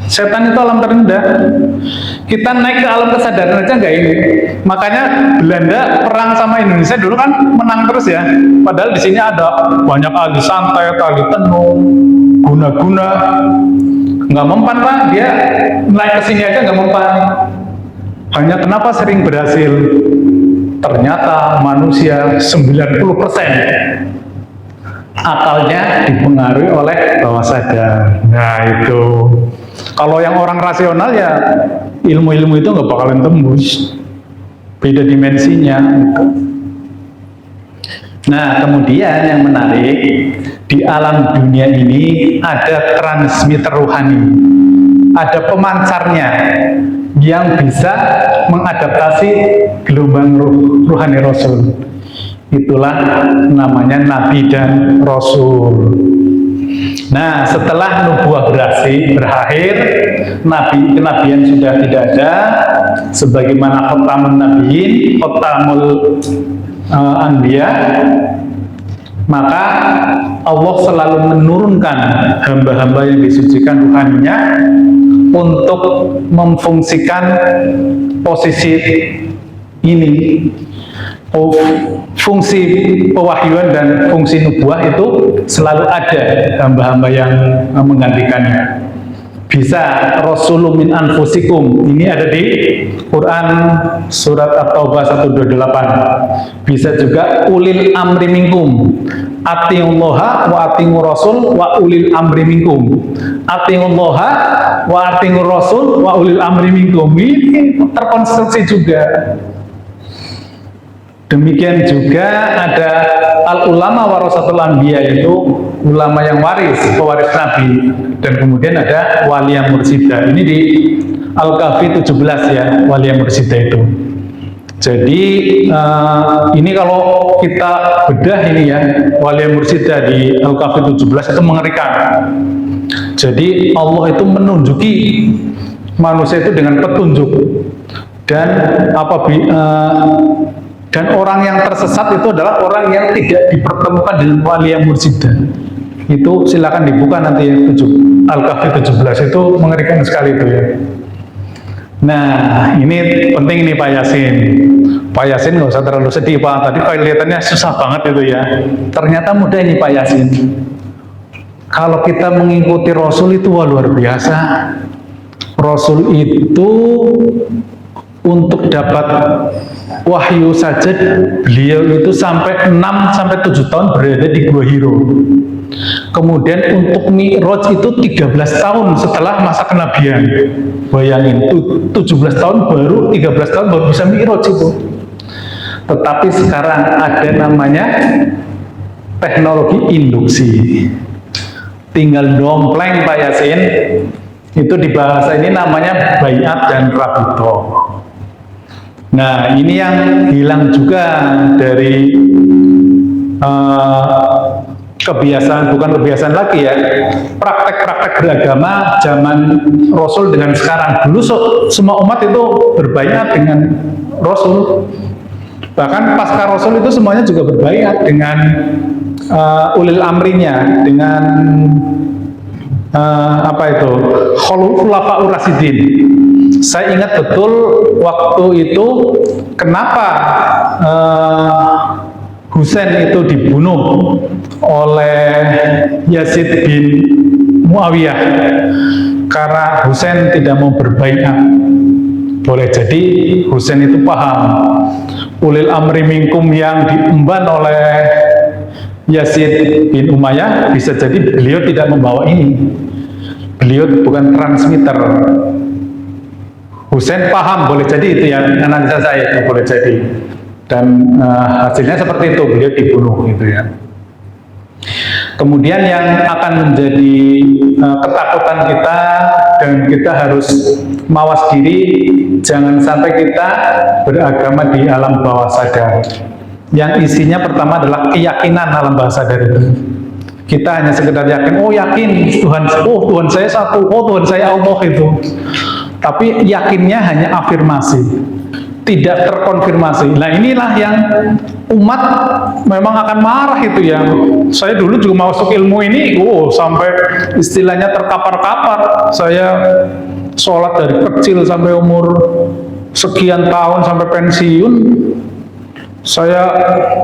Setan itu alam terendah. Kita naik ke alam kesadaran aja nggak ini. Makanya Belanda perang sama Indonesia dulu kan menang terus ya. Padahal di sini ada banyak ahli santet, ahli tenung, guna-guna. Nggak mempan, Pak. Dia naik ke sini aja nggak mempan. Hanya kenapa sering berhasil? Ternyata manusia 90% akalnya dipengaruhi oleh bawah sadar. Nah itu. Kalau yang orang rasional ya ilmu-ilmu itu nggak bakalan tembus. Beda dimensinya. Nah kemudian yang menarik, di alam dunia ini ada transmitter rohani, ada pemancarnya yang bisa mengadaptasi gelombang rohani Rasul. Itulah namanya Nabi dan Rasul. Nah setelah nubuah berakhir, kenabian sudah tidak ada, sebagaimana khotamun nabiyin, khotamul anbiya, maka Allah selalu menurunkan hamba-hamba yang disucikan ruhaninya untuk memfungsikan posisi ini. Fungsi pewahyuan dan fungsi nubuah itu selalu ada hamba-hamba yang menggantikannya. Bisa Rasulun min anfusikum, ini ada di Quran surat At-Taubah 128. Bisa juga ulil amri minkum, atiullaha wa atiur rasul wa ulil amri minkum. Atiullaha wa atiur rasul wa ulil amri minkum. Ini terkonstruksi juga. Demikian juga ada al-ulama warasatul anbiya, yaitu ulama yang pewaris Nabi. Dan kemudian ada waliyah mursyida. Ini di Al-Kahfi 17 ya, waliyah mursyida itu. Jadi ini kalau kita bedah ini ya, waliyah mursyida di Al-Kahfi 17 itu mengerikan. Jadi Allah itu menunjuki manusia itu dengan petunjuk. Dan orang yang tersesat itu adalah orang yang tidak dipertemukan dengan waliyah mursyida. Itu silakan dibuka nanti ya, Al-Kahfi 17 itu mengerikan sekali itu ya. Nah ini penting nih Pak Yasin. Pak Yasin nggak usah terlalu sedih Pak. Tadi kelihatannya susah banget itu ya. Ternyata mudah ini Pak Yasin. Kalau kita mengikuti Rasul itu luar biasa. Rasul itu untuk dapat wahyu saja beliau itu sampai 6-7 tahun berada di Gua Hiro. Kemudian untuk Mi'raj itu 13 tahun setelah masa kenabian. Bayangin, 17 tahun baru, 13 tahun baru bisa Mi'raj itu. Tetapi sekarang ada namanya teknologi induksi. Tinggal dompleng Pak Yasin. Itu di bahasa ini namanya baiat dan rabito. Nah ini yang hilang juga dari bukan kebiasaan lagi ya, praktek-praktek beragama zaman Rasul dengan sekarang. Dulu semua umat itu berbaiat dengan Rasul, bahkan pasca Rasul itu semuanya juga berbaiat dengan ulil amrinya, dengan khulafaur rasyidin. Saya ingat betul waktu itu kenapa Husain itu dibunuh oleh Yazid bin Muawiyah, karena Husain tidak mau berbaiat. Boleh jadi Husain itu paham ulil amri minkum yang diemban oleh Yazid bin Umayyah, bisa jadi beliau tidak membawa ini. Beliau bukan transmitter. Husain paham, boleh jadi itu ya analisa saya, itu boleh jadi. Dan hasilnya seperti itu, beliau dibunuh gitu ya. Kemudian yang akan menjadi ketakutan kita, dan kita harus mawas diri, jangan sampai kita beragama di alam bawah sadar. Yang isinya pertama adalah keyakinan alam bawah sadar itu. Kita hanya sekedar yakin, oh yakin Tuhan, oh Tuhan saya satu, oh Tuhan saya Allah itu. Tapi yakinnya hanya afirmasi, tidak terkonfirmasi. Nah inilah yang umat memang akan marah itu ya. Saya dulu juga masuk ilmu ini, sampai istilahnya terkapar-kapar. Saya sholat dari kecil sampai umur sekian tahun sampai pensiun. Saya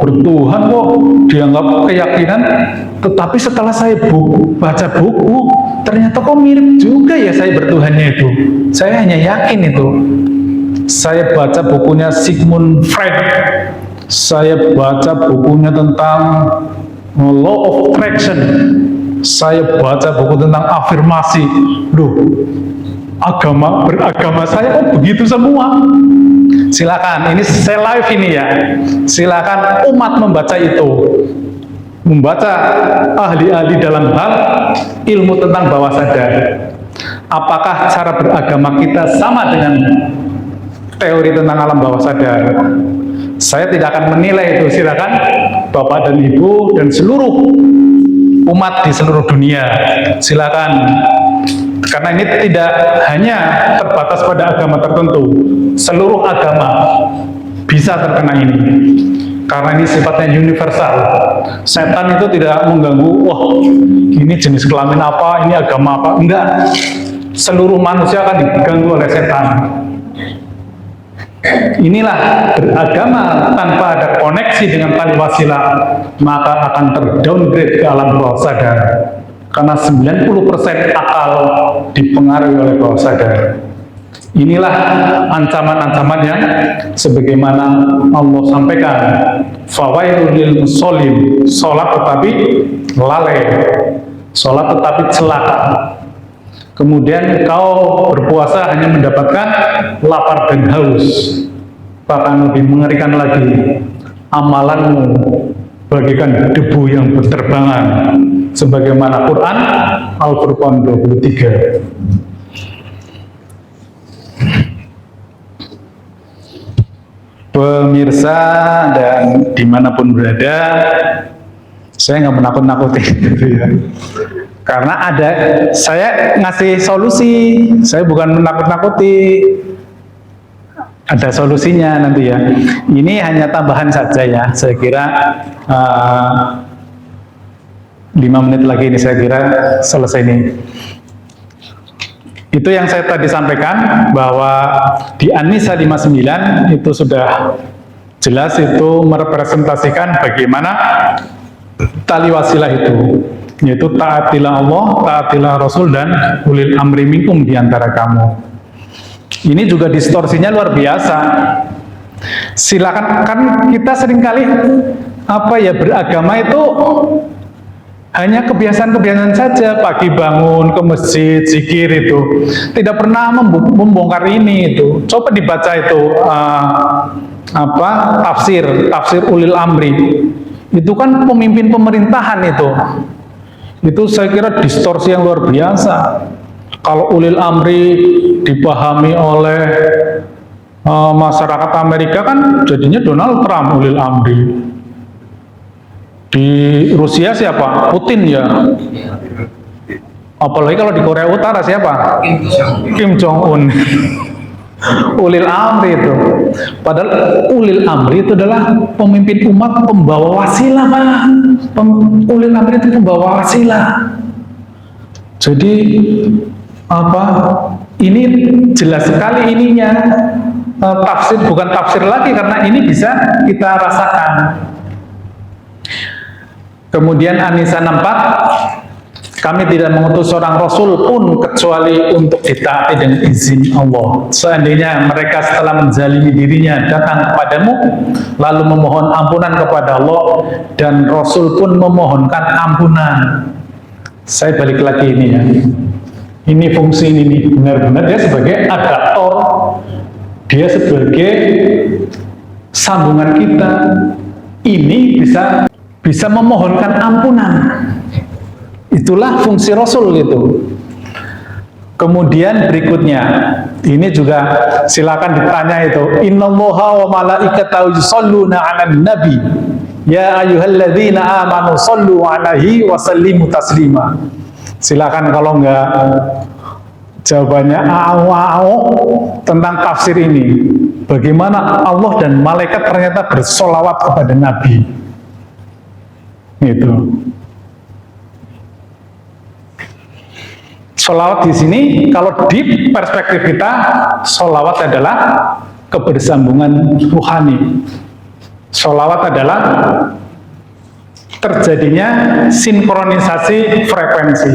bertuhan kok, dianggap keyakinan. Tetapi setelah saya baca buku, ternyata kok mirip juga ya saya bertuhannya itu. Saya hanya yakin itu. Saya baca bukunya Sigmund Freud, saya baca bukunya tentang Law of Attraction, saya baca buku tentang afirmasi. Loh, beragama saya begitu semua. Silakan, ini saya live ini ya. Silakan umat membaca itu, membaca ahli-ahli dalam hal ilmu tentang bawah sadar. Apakah cara beragama kita sama dengan teori tentang alam bawah sadar? Saya tidak akan menilai itu. Silakan Bapak dan Ibu dan seluruh umat di seluruh dunia, silakan. Karena ini tidak hanya terbatas pada agama tertentu, seluruh agama bisa terkena ini. Karena ini sifatnya universal. Setan itu tidak mengganggu, wah ini jenis kelamin apa, ini agama apa. Enggak. Seluruh manusia akan diganggu oleh setan. Inilah beragama tanpa ada koneksi dengan tali wasilah, maka akan terdowngrade ke alam bawah sadar. Karena 90% akal dipengaruhi oleh bawah sadar. Inilah ancaman-ancaman yang sebagaimana Allah sampaikan, fawailul lil musallin, sholat tetapi lalai, sholat tetapi celaka. Kemudian kau berpuasa hanya mendapatkan lapar dan haus. Bahkan lebih mengerikan lagi, amalanmu bagaikan debu yang berterbangan. Sebagaimana Quran Al-Furqan 23. Pemirsa dan dimanapun berada, saya nggak menakut-nakuti gitu ya. Karena saya ngasih solusi, saya bukan menakut-nakuti. Ada solusinya nanti ya. Ini hanya tambahan saja ya. Saya kira 5 menit lagi ini saya kira selesai ini. Itu yang saya tadi sampaikan, bahwa di An-Nisa 59 itu sudah jelas itu merepresentasikan bagaimana tali wasilah itu, yaitu taatilah Allah, taatilah Rasul, dan ulil amri minkum di antara kamu. Ini juga distorsinya luar biasa. Silakan, kan kita seringkali beragama itu hanya kebiasaan-kebiasaan saja, pagi bangun ke masjid, zikir itu. Tidak pernah membongkar ini itu. Coba dibaca itu tafsir ulil amri. Itu kan pemimpin pemerintahan itu. Itu saya kira distorsi yang luar biasa. Kalau ulil amri dipahami oleh masyarakat Amerika kan jadinya Donald Trump ulil amri. Di Rusia siapa? Putin ya. Apalagi kalau di Korea Utara siapa? Kim Jong Un. Ulil amri itu. Padahal ulil amri itu adalah pemimpin umat, pembawa wasilah, Pak. Ulil amri itu pembawa wasilah. Jadi Ini jelas sekali ininya, tafsir bukan tafsir lagi karena ini bisa kita rasakan. Kemudian An-Nisa 64, kami tidak mengutus seorang rasul pun kecuali untuk ditaati dengan izin Allah. Seandainya mereka setelah menzalimi dirinya datang kepadamu lalu memohon ampunan kepada Allah dan rasul pun memohonkan ampunan. Saya balik lagi ini ya. Ini fungsi ini benar-benar dia sebagai adaptor, dia sebagai sambungan kita. Ini bisa memohonkan ampunan. Itulah fungsi Rasul gitu. Kemudian berikutnya, ini juga silakan ditanya itu. Innallaha wa malaikatahu yusholluna 'alan nabi. Ya ayyuhalladzina amanu shollu 'alaihi wa sallimu taslima. Silakan kalau enggak jawabannya tentang tafsir ini. Bagaimana Allah dan malaikat ternyata bersolawat kepada Nabi. Itu. Solawat di sini, kalau di perspektif kita, solawat adalah kebersambungan ruhani. Solawat adalah terjadinya sinkronisasi frekuensi.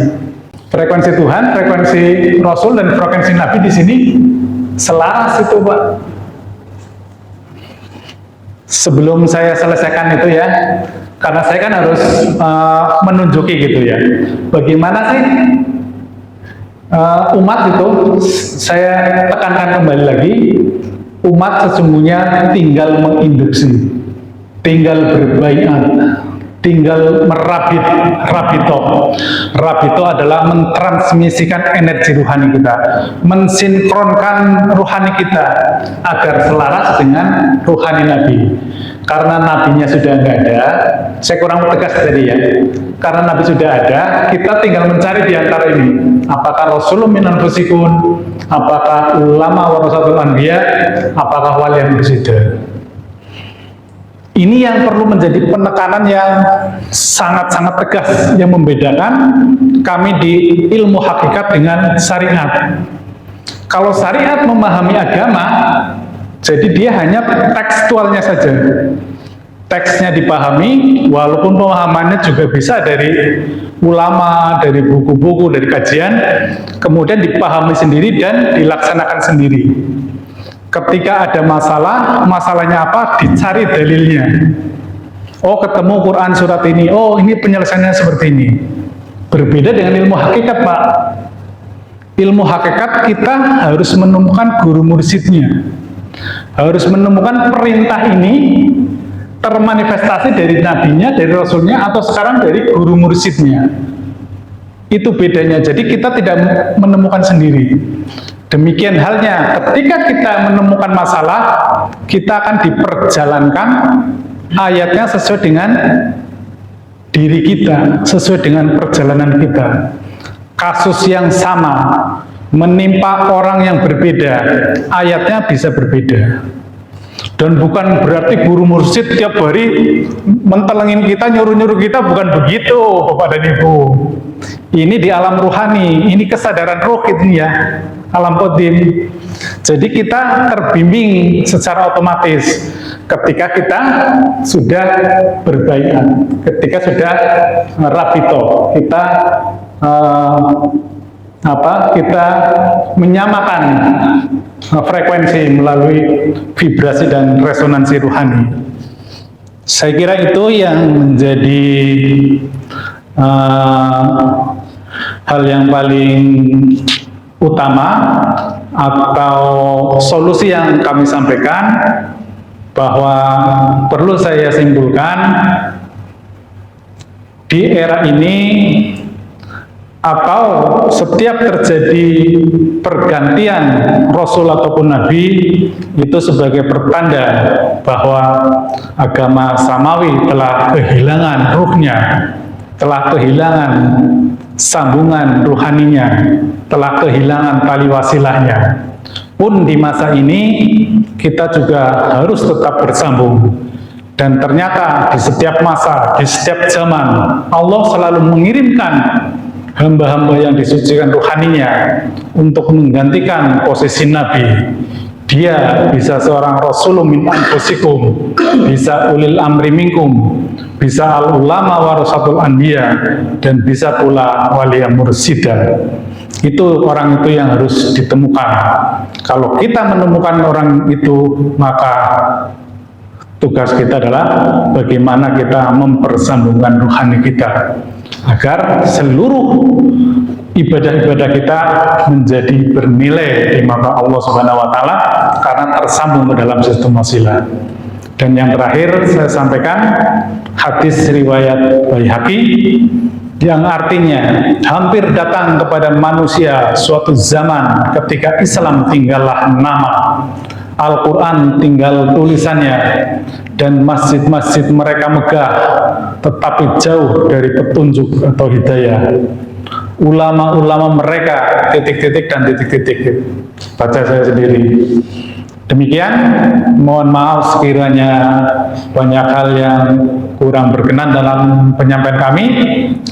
Frekuensi Tuhan, frekuensi Rasul, dan frekuensi Nabi di sini selaras itu, Pak. Sebelum saya selesaikan itu ya, karena saya kan harus menunjuki gitu ya, bagaimana sih umat itu, saya tekankan kembali lagi, umat sesungguhnya tinggal menginduksi, tinggal berbaiat, tinggal rabito. Rabito adalah mentransmisikan energi ruhani kita, mensinkronkan ruhani kita agar selaras dengan ruhani Nabi. Karena nabinya sudah nggak ada, saya kurang tegas tadi ya. Karena Nabi sudah ada, kita tinggal mencari di antara ini. Apakah Rasulun min anfusikum, apakah ulama warasatul anbiya, apakah wali yang bersida. Ini yang perlu menjadi penekanan yang sangat-sangat tegas yang membedakan kami di ilmu hakikat dengan syariat. Kalau syariat memahami agama, jadi dia hanya tekstualnya saja. Teksnya dipahami, walaupun pemahamannya juga bisa dari ulama, dari buku-buku, dari kajian, kemudian dipahami sendiri dan dilaksanakan sendiri. Ketika ada masalah, masalahnya apa? Dicari dalilnya. Oh, ketemu Quran surat ini. Oh, ini penyelesaiannya seperti ini. Berbeda dengan ilmu hakikat, Pak. Ilmu hakikat kita harus menemukan guru mursyidnya. Harus menemukan perintah ini termanifestasi dari nabinya, dari rasulnya, atau sekarang dari guru mursyidnya. Itu bedanya. Jadi kita tidak menemukan sendiri. Demikian halnya ketika kita menemukan masalah, kita akan diperjalankan ayatnya sesuai dengan diri kita, sesuai dengan perjalanan kita. Kasus yang sama menimpa orang yang berbeda, ayatnya bisa berbeda. Dan bukan berarti guru mursyid tiap hari mentelengin kita, nyuruh-nyuruh kita, bukan begitu Bapak dan Ibu. Ini di alam ruhani, ini kesadaran roh ini ya, alam qadim. Jadi kita terbimbing secara otomatis ketika kita sudah berbaiat, ketika sudah rabito, kita kita menyamakan frekuensi melalui vibrasi dan resonansi ruhani. Saya kira itu yang menjadi hal yang paling utama atau solusi yang kami sampaikan, bahwa perlu saya simpulkan di era ini atau setiap terjadi pergantian Rasul ataupun Nabi, itu sebagai pertanda bahwa agama samawi telah kehilangan ruhnya, telah kehilangan sambungan ruhaninya, telah kehilangan tali wasilahnya. Pun di masa ini kita juga harus tetap bersambung. Dan ternyata di setiap masa, di setiap zaman, Allah selalu mengirimkan hamba-hamba yang disucikan ruhaninya untuk menggantikan posisi Nabi. Dia bisa seorang rasulun min anfusikum, bisa ulil amri minkum, bisa al ulama warasatul anbiya, dan bisa pula waliya mursida. Itu orang itu yang harus ditemukan. Kalau kita menemukan orang itu, maka tugas kita adalah bagaimana kita mempersambungkan rohani kita agar seluruh ibadah-ibadah kita menjadi bernilai di mata Allah Subhanahu wa taala karena tersambung ke dalam sistem wasilah. Dan yang terakhir saya sampaikan hadis riwayat Baihaqi yang artinya hampir datang kepada manusia suatu zaman ketika Islam tinggallah nama, Al-Quran tinggal tulisannya, dan masjid-masjid mereka megah tetapi jauh dari petunjuk atau hidayah. Ulama-ulama mereka titik-titik dan titik-titik. Baca saya sendiri. Demikian, mohon maaf sekiranya banyak hal yang kurang berkenan dalam penyampaian kami.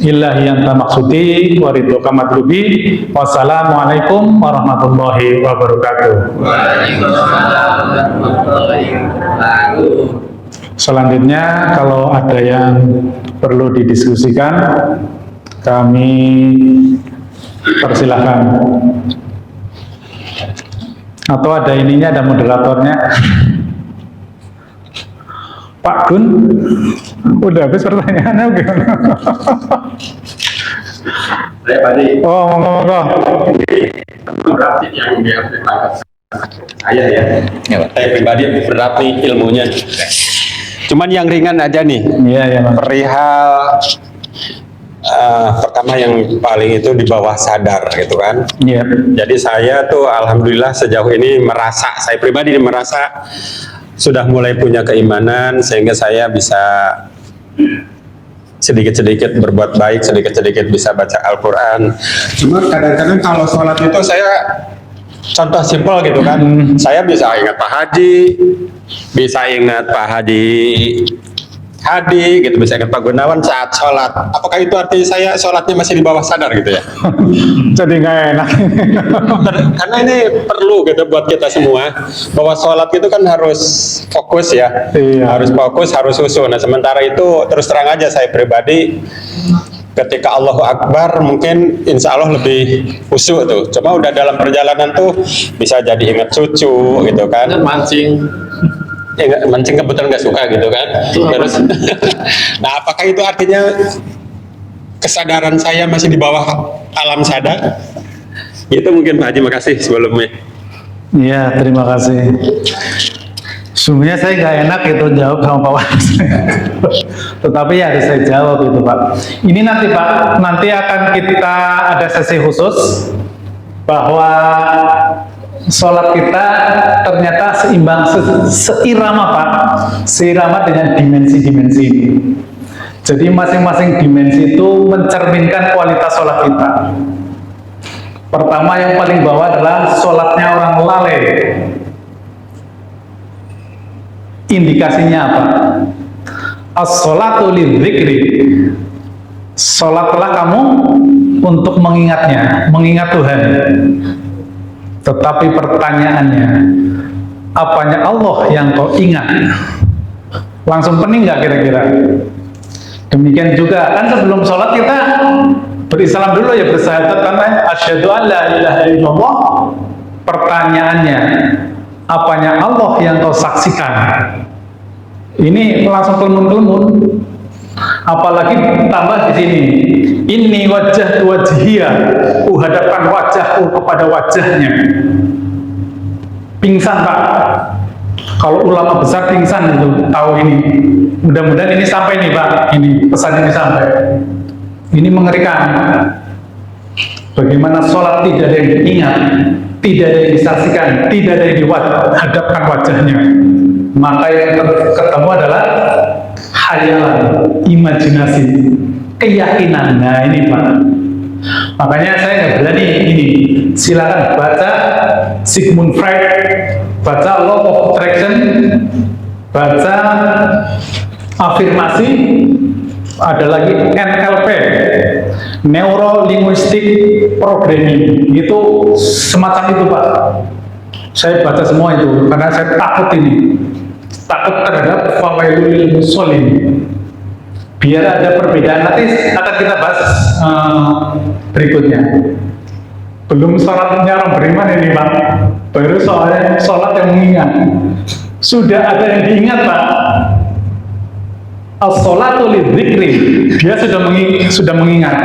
Illahi anta maksudi wa ridhoka matlubi. Wassalamualaikum warahmatullahi wabarakatuh. Waalaikumsalam warahmatullahi wabarakatuh. Selanjutnya, kalau ada yang perlu didiskusikan, kami persilahkan. Atau ada ininya, ada moderatornya. Pak Gun, udah habis pertanyaannya gimana? Saya tadi Oh, monggo. berat yang diaplikasikan saya ya. Saya pribadi berat nih ilmunya. Cuman yang ringan aja nih. Iya, ya, Mas. Perihal pertama yang paling itu di bawah sadar gitu kan. Iya. Jadi saya tuh alhamdulillah sejauh ini merasa, saya pribadi merasa sudah mulai punya keimanan sehingga saya bisa sedikit-sedikit berbuat baik, sedikit-sedikit bisa baca Al-Quran. Cuma kadang-kadang kalau sholat itu saya, contoh simpel gitu kan, saya bisa ingat Pak Haji, bisa ingat Pak Haji Hadi, gitu, bisa ingat Pak Gunawan saat sholat. Apakah itu artinya saya sholatnya masih di bawah sadar gitu ya? Jadi nggak enak. Karena ini perlu gitu buat kita semua, bahwa sholat itu kan harus fokus ya, Iya. harus fokus, harus khusyuk. Nah sementara itu terus terang aja saya pribadi, ketika Allahu Akbar mungkin insya Allah lebih khusyuk tuh. Cuma udah dalam perjalanan tuh bisa jadi ingat cucu gitu kan. Mancing. Ya, mancing kebetulan nggak suka gitu kan. Terus, nah apakah itu artinya kesadaran saya masih di bawah alam sadar? Itu mungkin Pak Haji, makasih sebelumnya. Iya, terima kasih. Sungguhnya saya nggak enak itu jawab sama Pak Waris. Tetapi ya harus saya jawab itu Pak. Ini nanti Pak, nanti akan kita ada sesi khusus bahwa sholat kita ternyata seimbang, seirama Pak, seirama dengan dimensi-dimensi ini. Jadi masing-masing dimensi itu mencerminkan kualitas sholat kita. Pertama yang paling bawah adalah sholatnya orang lalai. Indikasinya apa? As-sholatu lidzikri. Sholatlah kamu untuk mengingatnya, mengingat Tuhan. Tetapi pertanyaannya, apanya Allah yang kau ingat? Langsung pening nggak kira-kira? Demikian juga, kan sebelum sholat kita berislam dulu ya, bersyahadat kan, asyhadu an la ilaha illallah. Pertanyaannya, apanya Allah yang kau saksikan? Ini langsung kelemun-kelemun. Apalagi tambah di sini, inni wajah wajhiya, hadapkan wajahku kepada wajahnya. Pingsan Pak. Kalau ulama besar pingsan itu tahu ini. Mudah-mudahan ini sampai nih Pak. Ini pesan ini sampai. Ini mengerikan. Bagaimana sholat tidak ada yang diingat, tidak ada yang disaksikan, tidak ada yang dihadapkan wajahnya. Maka yang ketemu adalah hayalan, imajinasi, keyakinan. Nah ini Pak. Makanya saya nggak berani ini. Silakan baca Sigmund Freud, baca Law of Attraction, baca afirmasi, Ada lagi NLP, Neuro Linguistic Programming, itu semacam itu Pak. Saya baca semua itu karena saya takut terhadap fawailul lil musallin. Biar ada perbedaan, nanti akan kita bahas berikutnya. Belum sholatnya orang beriman ini Pak, baru soalnya sholat yang mengingat. Sudah ada yang diingat Pak. As-sholatu lidzikri, dia sudah mengingat.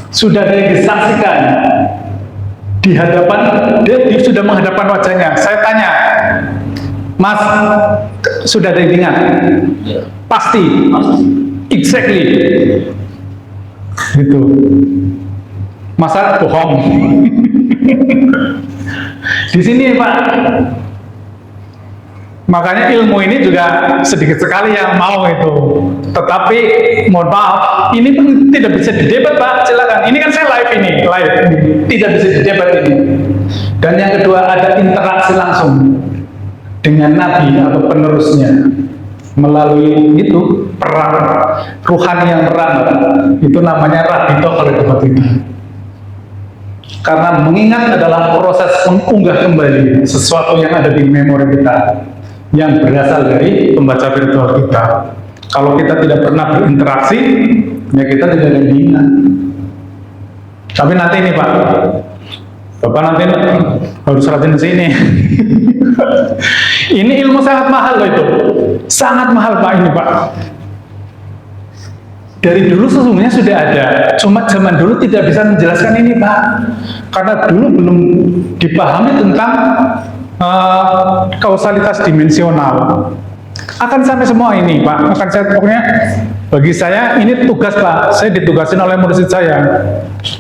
Sudah ada yang disaksikan di hadapan, dia sudah menghadapkan wajahnya. Saya tanya, Mas, sudah ada yang ingat? Pasti. Exactly. Gitu. Masa bohong? Di sini Pak. Makanya ilmu ini juga sedikit sekali yang mau itu. Tetapi mohon maaf, ini pun tidak bisa didebat Pak. Silakan. Ini kan saya live ini. Tidak bisa didebat ini. Dan yang kedua ada interaksi langsung dengan Nabi atau penerusnya melalui itu perang ruhani yang merambat. Itu namanya rabito kalau di tempat kita. Karena mengingat adalah proses mengunggah kembali sesuatu yang ada di memori kita, yang berasal dari pembaca virtual kita. Kalau kita tidak pernah berinteraksi, ya kita tidak ada yang diingat. Tapi nanti ini Pak, Bapak nanti harus rajin sini. Ini ilmu sangat mahal loh itu, sangat mahal Pak ini Pak. Dari dulu sesungguhnya sudah ada, cuma zaman dulu tidak bisa menjelaskan ini Pak, karena dulu belum dipahami tentang kausalitas dimensional. Akan sampai semua ini Pak, akan saya pokoknya bagi saya ini tugas Pak, saya ditugasin oleh murid saya.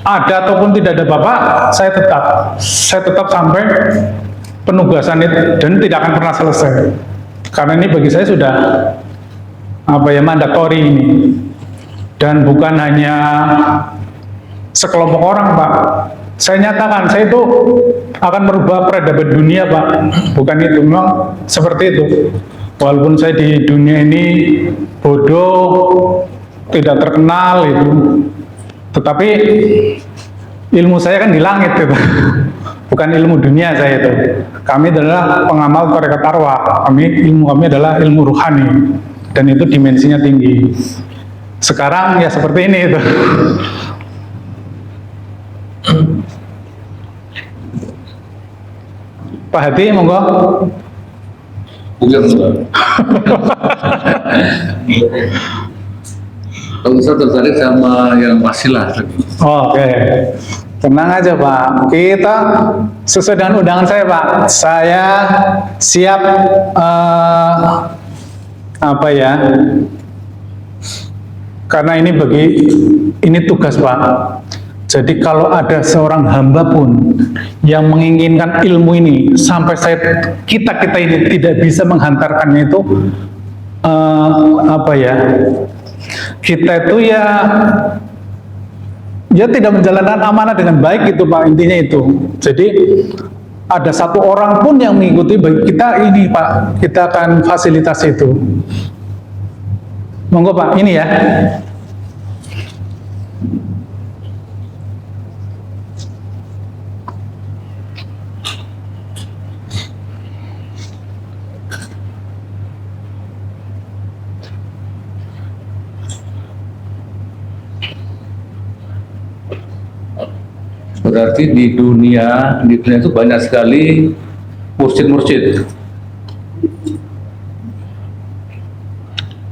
Ada ataupun tidak ada Bapak, saya tetap sampai penugasan itu dan tidak akan pernah selesai. Karena ini bagi saya sudah mandatori ini. Dan bukan hanya sekelompok orang Pak. Saya nyatakan, saya itu akan merubah peradaban dunia Pak. Bukan itu, memang seperti itu. Walaupun saya di dunia ini bodoh, tidak terkenal itu, tetapi ilmu saya kan di langit itu. Bukan ilmu dunia saya itu. Kami adalah pengamal tarekat arwah. Ilmu kami adalah ilmu ruhani. Dan itu dimensinya tinggi. Sekarang ya seperti ini itu. Pak Hadi, monggo. Bukan Kalau saya tertarik sama yang wasilah. Oke. Tenang aja Pak, kita sesuai dengan undangan saya Pak. Saya siap karena ini tugas Pak. Jadi kalau ada seorang hamba pun yang menginginkan ilmu ini sampai kita ini tidak bisa menghantarkannya itu kita itu ya tidak menjalankan amanah dengan baik gitu Pak, intinya itu. Jadi ada satu orang pun yang mengikuti kita ini Pak, kita akan fasilitasi itu. Monggo Pak, ini ya. Berarti di dunia itu banyak sekali mursyid-mursyid.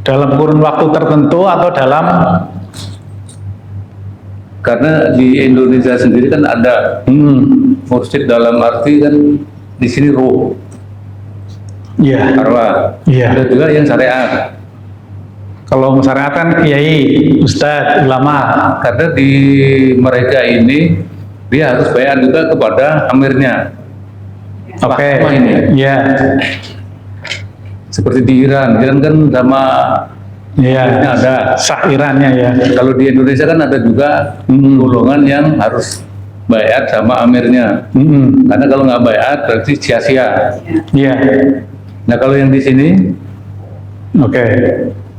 Dalam kurun waktu tertentu atau dalam? Karena di Indonesia sendiri kan ada mursyid dalam arti kan di sini ruh, arwah. Ada juga yang syariat. Kalau syariat kan kiai, ustadz, ulama. Karena di mereka ini dia harus bayar juga kepada amirnya. Oke. Iya. Seperti di Iran kan sama ada sah Irannya ya. Kalau di Indonesia kan ada juga golongan yang harus bayar sama amirnya. Karena kalau nggak bayar berarti sia-sia. Iya. Nah kalau yang di sini,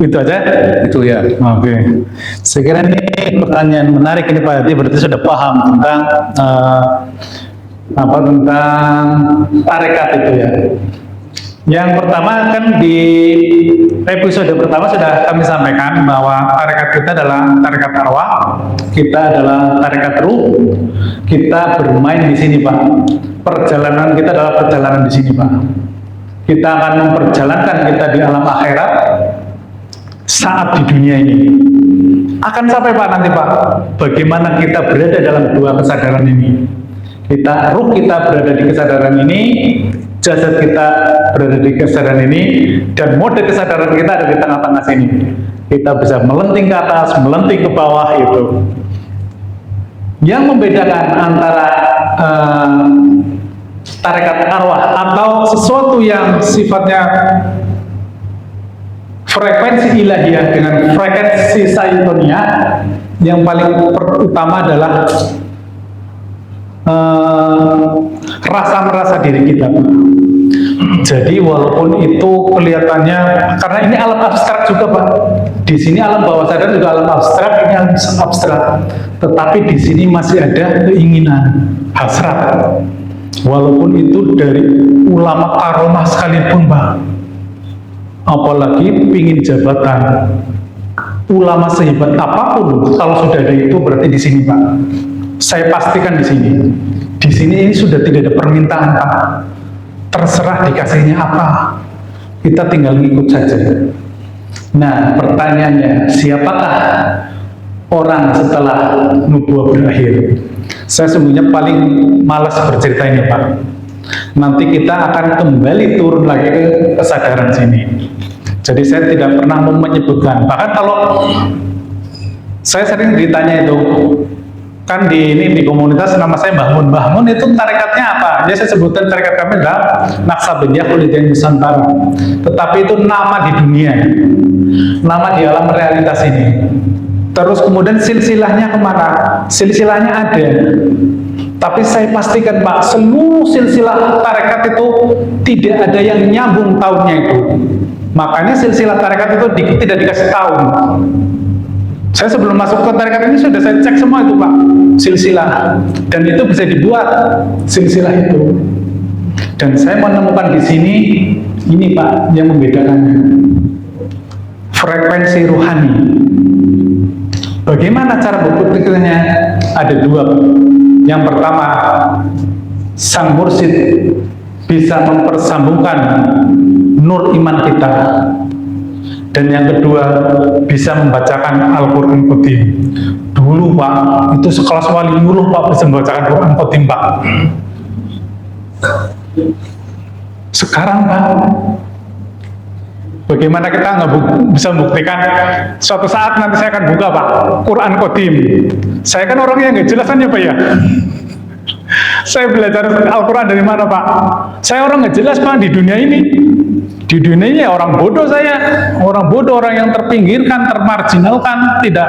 Itu aja. Itu ya. Oke. Saya kira ini pertanyaan menarik ini Pak Hadi, berarti sudah paham tentang tentang tarekat itu ya. Yang pertama kan di episode pertama sudah kami sampaikan bahwa tarekat kita adalah tarekat arwah, kita adalah tarekat ruh, kita bermain di sini Pak. Perjalanan kita adalah perjalanan di sini Pak. Kita akan memperjalankan kita di alam akhirat saat di dunia ini. Akan sampai Pak nanti Pak, bagaimana kita berada dalam dua kesadaran ini. Ruh kita berada di kesadaran ini, jasad kita berada di kesadaran ini, dan mode kesadaran kita ada di tengah-tengah sini. Kita bisa melenting ke atas, melenting ke bawah itu. Yang membedakan antara tarekat arwah atau sesuatu yang sifatnya frekuensi ilahiyah dengan frekuensi saitonia, yang paling utama adalah rasa merasa diri kita. Jadi walaupun itu kelihatannya, karena ini alam abstrak juga Pak. Di sini alam bawah sadar juga alam abstrak, ini alam abstrak. Tetapi di sini masih ada keinginan, hasrat. Walaupun itu dari ulama karomah sekalipun Pak. Apalagi pingin jabatan. Ulama sehebat apapun, kalau sudah ada itu berarti di sini Pak. Saya pastikan di sini. Di sini ini sudah tidak ada permintaan Pak. Terserah dikasihnya apa. Kita tinggal ngikut saja. Nah, pertanyaannya, siapakah orang setelah nubuah berakhir? Saya sebenarnya paling malas bercerita ini Pak. Nanti kita akan kembali turun lagi ke kesadaran sini. Jadi saya tidak pernah mau menyebutkan. Bahkan kalau saya sering ditanya itu, kan di komunitas nama saya Mbah Mun itu tarekatnya apa? Dia saya sebutkan tarekat kami adalah Naksabandiyah Khulidain Nusantara. Tetapi itu nama di dunia, nama di alam realitas ini. Terus kemudian silsilahnya kemana? Silsilahnya ada. Tapi saya pastikan Pak, seluruh silsilah tarekat itu tidak ada yang nyambung tahunnya itu. Makanya silsilah tarekat itu tidak dikasih tahun. Saya sebelum masuk ke tarekat ini sudah saya cek semua itu Pak, silsilah, dan itu bisa dibuat silsilah itu. Dan saya menemukan di sini ini Pak yang membedakannya, frekuensi ruhani. Bagaimana cara berpikirnya? Ada dua Pak. Yang pertama, sang mursyid bisa mempersambungkan nur iman kita. Dan yang kedua, bisa membacakan Al-Quran Qadim. Dulu Pak, itu sekelas waliullah Pak bisa membacakan Al-Quran Qadim Pak. Sekarang Pak, bagaimana kita nggak bisa membuktikan? Suatu saat nanti saya akan buka Pak, Quran Qadim. Saya kan orangnya nggak jelas kan ya Pak ya. Saya belajar Al-Quran dari mana Pak? Saya orang nggak jelas Pak di dunia ini. Di dunia ini orang bodoh saya, orang bodoh, orang yang terpinggirkan, termarginalkan, tidak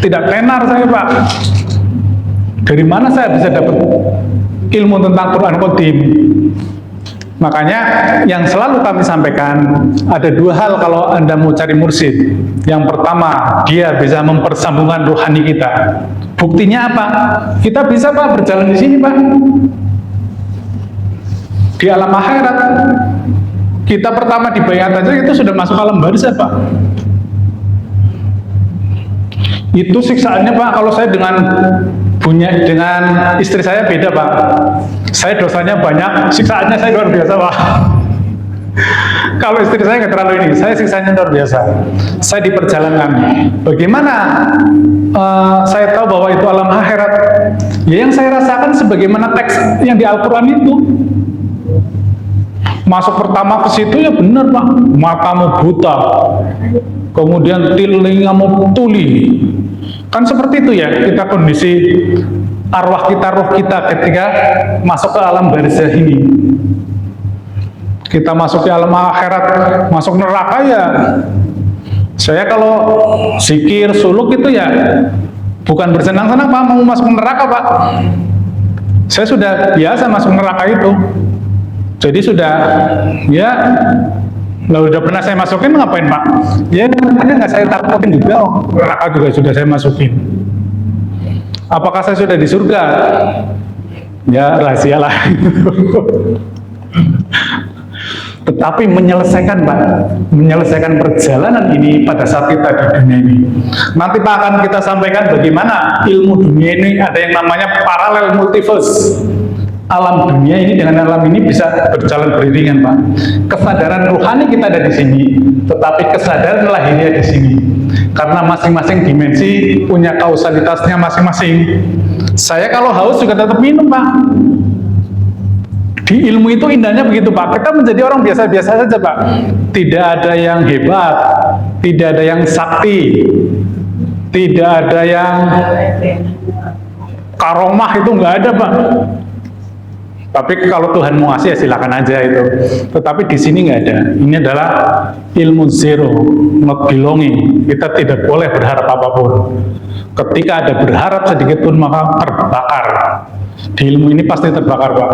tenar saya Pak. Dari mana saya bisa dapat ilmu tentang Quran Qadim? Makanya yang selalu kami sampaikan, ada dua hal kalau Anda mau cari mursyid. Yang pertama, dia bisa mempersambungkan rohani kita. Buktinya apa? Kita bisa Pak berjalan di sini Pak. Di alam akhirat. Kita pertama dibayat aja itu sudah masuk alam barzah Pak. Itu siksaannya Pak, kalau saya dengan istri saya beda Pak. Saya dosanya banyak, siksaannya saya luar biasa Pak. Kalau istri saya nggak terlalu ini, saya siksanya luar biasa. Saya di perjalanan. Bagaimana saya tahu bahwa itu alam akhirat? Ya yang saya rasakan sebagaimana teks yang di Al-Quran itu. Masuk pertama ke situ ya benar Pak, matamu buta, kemudian telingamu tuli. Kan seperti itu ya kita kondisi arwah kita, roh kita ketika masuk ke alam barzah ini. Kita masuk ke alam akhirat, masuk neraka ya. Saya kalau zikir, suluk itu ya bukan bersenang-senang Pak, mau masuk neraka Pak. Saya sudah biasa masuk neraka itu. Jadi sudah ya Lah udah pernah saya masukin ngapain Pak? Ya makanya nggak saya taruhin juga, neraka juga sudah saya masukin. Apakah saya sudah di surga? Ya rahasia lah. Tetapi menyelesaikan Pak, menyelesaikan perjalanan ini pada saat kita di dunia ini. Nanti Pak akan kita sampaikan bagaimana ilmu dunia ini ada yang namanya paralel multiverse. Alam dunia ini dengan alam ini bisa berjalan beriringan Pak. Kesadaran rohani kita ada di sini, tetapi kesadaran lahiriah di sini. Karena masing-masing dimensi punya kausalitasnya masing-masing. Saya kalau haus juga tetap minum Pak. Di ilmu itu indahnya begitu Pak, kita menjadi orang biasa-biasa saja Pak. Tidak ada yang hebat, tidak ada yang sakti, tidak ada yang karomah, itu nggak ada Pak. Tapi kalau Tuhan mau kasih ya silakan aja itu. Tetapi di sini nggak ada. Ini adalah ilmu zero, not belonging. Kita tidak boleh berharap apapun. Ketika ada berharap sedikit pun maka terbakar. Di ilmu ini pasti terbakar Pak.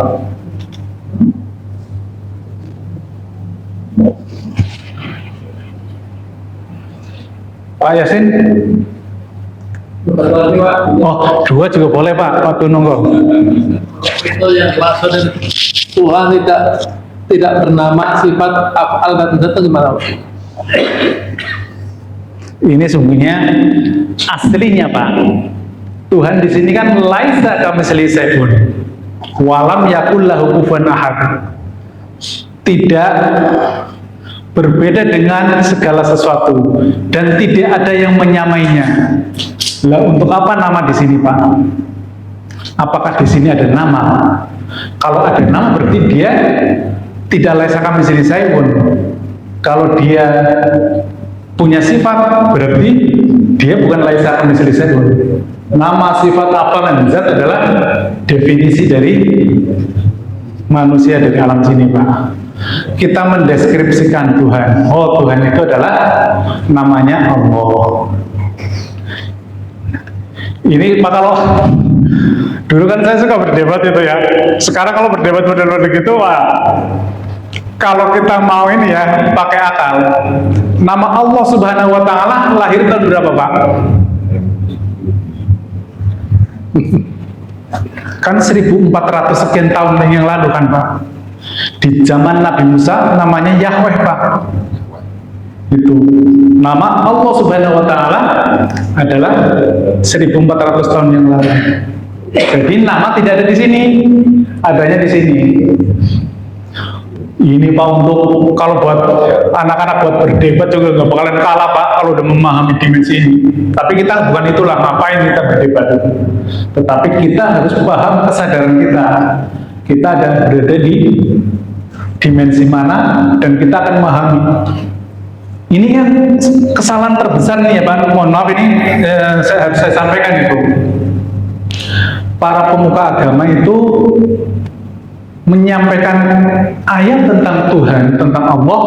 Pak Yasin? Oh, 2 juga boleh Pak, waktu nunggu. Itu yang dimaksud Tuhan tidak bernama sifat af'al dan itu gimana Pak? Ini sungguhnya aslinya Pak. Tuhan di sini kan laisa kamitslihi syai'un walam yakul lahu kufuwan ahad. Tidak berbeda dengan segala sesuatu dan tidak ada yang menyamainya. Lah untuk apa nama di sini Pak? Apakah di sini ada nama? Kalau ada nama berarti dia tidak laisa kamitslihi syai'un. Kalau dia punya sifat berarti dia bukan laisa kamitslihi syai'un. Nama, sifat, apa dan zat adalah definisi dari manusia dari alam sini Pak. Kita mendeskripsikan Tuhan. Oh, Tuhan itu adalah namanya Allah. Ini Pak, kalau dulu kan saya suka berdebat itu ya. Sekarang kalau berdebat model-model gitu, Pak, kalau kita mau ini ya pakai akal. Nama Allah Subhanahu wa taala lahir tahun berapa, Pak? Kan 1400 sekian tahun yang lalu kan Pak. Di zaman Nabi Musa namanya Yahweh Pak. Itu nama Allah Subhanahu wa taala adalah 1400 tahun yang lalu. Jadi nama tidak ada di sini, adanya di sini. Ini Pak, untuk kalau buat anak-anak buat berdebat juga nggak bakalan kalah Pak kalau udah memahami dimensi ini. Tapi kita bukan itulah, ngapain kita berdebat. Tetapi kita harus paham kesadaran kita. Kita ada berada di dimensi mana dan kita akan memahami. Ini kan kesalahan terbesar nih ya Pak. Mohon maaf ini saya sampaikan itu. Para pemuka agama itu menyampaikan ayat tentang Tuhan, tentang Allah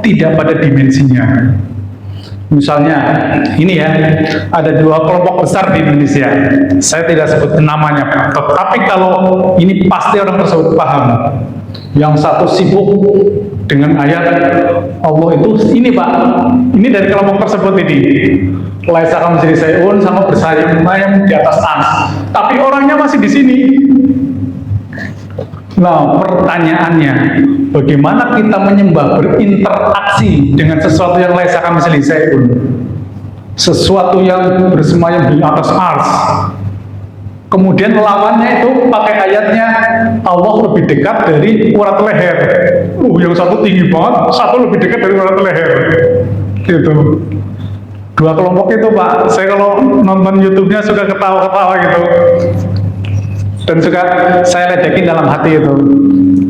tidak pada dimensinya. Misalnya ini ya, ada 2 kelompok besar di Indonesia. Saya tidak sebut namanya Pak, tetapi kalau ini pasti orang tersebut paham. Yang satu sibuk dengan ayat Allah itu ini Pak, ini dari kelompok tersebut ini. Laisa kamitslihi syai'un sama bersayap di atas ans. Tapi orangnya masih di sini. Nah, pertanyaannya, bagaimana kita menyembah, berinteraksi dengan sesuatu yang laisa kamitslihi syai'un, sesuatu yang bersemayam di atas ars. Kemudian lawannya itu pakai ayatnya Allah lebih dekat dari urat leher. Yang satu tinggi banget, satu lebih dekat dari urat leher. Gitu. 2 kelompok itu Pak, saya kalau nonton YouTube-nya suka ketawa-ketawa gitu. Dan juga saya ledekin dalam hati itu,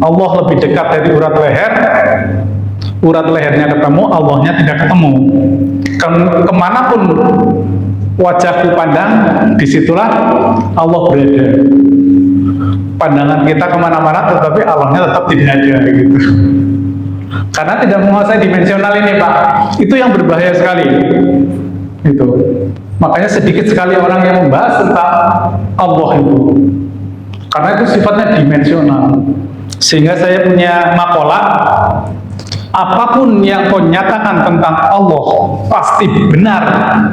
Allah lebih dekat dari urat leher, urat lehernya ketemu, Allahnya tidak ketemu. Kemanapun wajahku pandang, disitulah Allah berada. Pandangan kita kemana-mana, tetapi Allahnya tetap tidak ada gitu. Karena tidak menguasai dimensional ini Pak, itu yang berbahaya sekali. Itu. Makanya sedikit sekali orang yang membahas tentang Allah itu. Karena itu sifatnya dimensional. Sehingga saya punya makalah apapun yang kau nyatakan tentang Allah pasti benar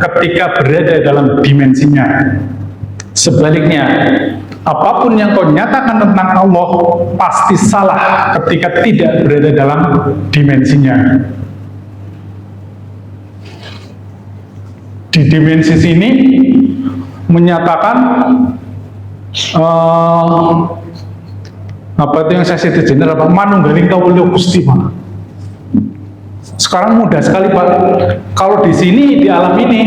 ketika berada dalam dimensinya. Sebaliknya, apapun yang kau nyatakan tentang Allah pasti salah ketika tidak berada dalam dimensinya. Di dimensi sini menyatakan apa itu yang saya siti jener apa manunggaling kawula Gusti Pak. Sekarang mudah sekali Pak. Kalau di sini di alam ini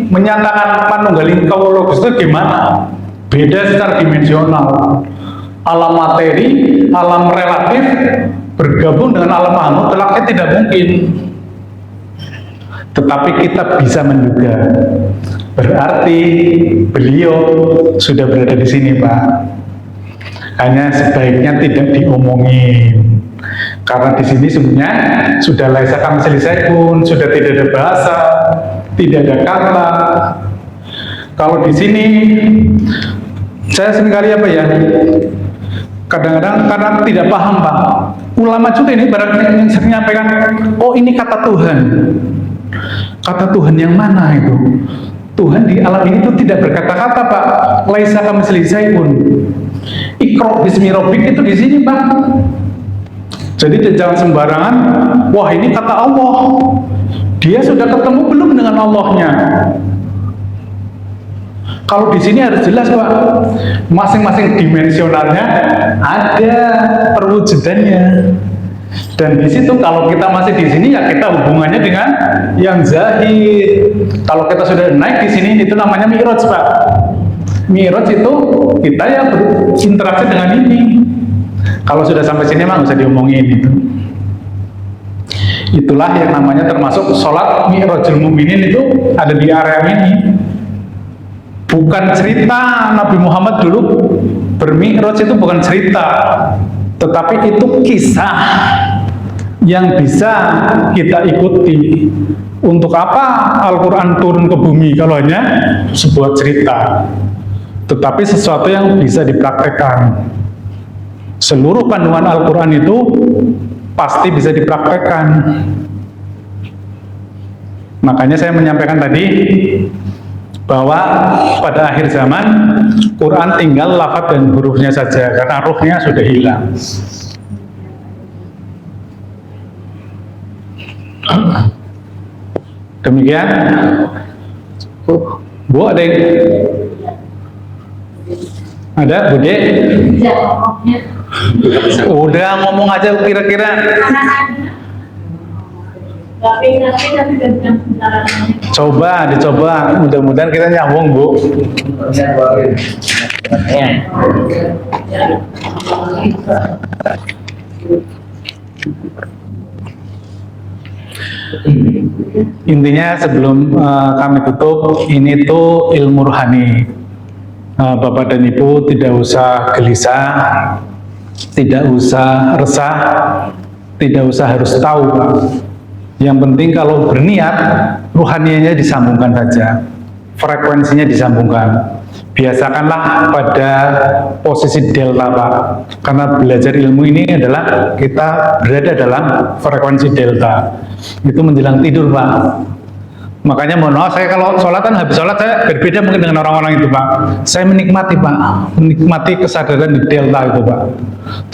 menyatakan manunggaling kawula Gusti gimana? Beda secara dimensional. Alam materi, alam relatif bergabung dengan alam maha mutlaknya tidak mungkin. Tetapi kita bisa menduga. Berarti beliau sudah berada di sini, Pak. Hanya sebaiknya tidak diomongin. Karena di sini sebenarnya sudah laisa kamitslihi syai'un, sudah tidak ada bahasa, tidak ada kata. Kalau di sini saya seringkali apa ya? Kadang-kadang karena tidak paham, Pak. Ulama juga ini barangkali yang sering menyampaikan, oh ini kata Tuhan. Kata Tuhan yang mana itu? Tuhan di alam ini itu tidak berkata-kata, Pak. Laisa kamitslihi syai'un. Iqra bismi rabbik itu di sini, Pak. Jadi jangan sembarangan, wah ini kata Allah. Dia sudah ketemu belum dengan Allahnya? Kalau di sini harus jelas, Pak. Masing-masing dimensionalnya ada perwujudannya. Dan di situ kalau kita masih di sini ya kita hubungannya dengan yang zahir. Kalau kita sudah naik di sini itu namanya mi'raj, Pak. Mi'raj itu kita ya berinteraksi dengan ini. Kalau sudah sampai sini mah nggak usah diomongin itu. Itulah yang namanya termasuk sholat mi'rajul mukminin itu ada di area ini. Bukan cerita Nabi Muhammad dulu bermi'raj itu bukan cerita, tetapi itu kisah yang bisa kita ikuti. Untuk apa Al-Quran turun ke bumi kalau hanya sebuah cerita? Tetapi sesuatu yang bisa dipraktekkan. Seluruh kandungan Al-Quran itu pasti bisa dipraktekkan. Makanya saya menyampaikan tadi bahwa pada akhir zaman Quran tinggal lafaz dan hurufnya saja karena ruhnya sudah hilang. Demikian. Bu ada yang ada Bude? Udah ngomong aja kira-kira. Coba dicoba, mudah-mudahan kita nyambung, Bu. Intinya sebelum kami tutup, ini tuh ilmu rohani. Bapak dan Ibu tidak usah gelisah, tidak usah resah, tidak usah harus tahu, Pak. Yang penting kalau berniat, ruhanianya disambungkan saja, frekuensinya disambungkan. Biasakanlah pada posisi delta, Pak. Karena belajar ilmu ini adalah kita berada dalam frekuensi delta. Itu menjelang tidur, Pak. Makanya mohon maaf, saya kalau sholatan habis sholat saya berbeda mungkin dengan orang-orang itu, Pak. Saya menikmati, Pak, menikmati kesadaran di delta itu, Pak.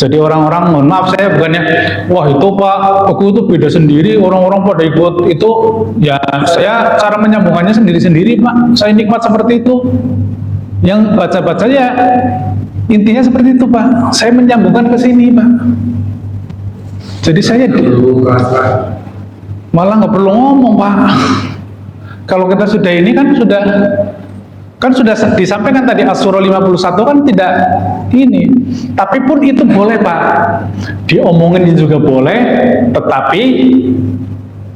Jadi orang-orang, mohon maaf, saya bukannya wah itu Pak, aku itu beda sendiri, orang-orang pada ikut itu, ya saya cara menyambungannya sendiri-sendiri, Pak. Saya nikmat seperti itu. Yang baca-baca ya intinya seperti itu, Pak. Saya menyambungkan ke sini, Pak. Jadi saya malah nggak perlu ngomong, Pak. Kalau kita sudah ini kan sudah disampaikan tadi As-Surah 51 kan tidak ini. Tapi pun itu boleh, Pak. Diomongin juga boleh, tetapi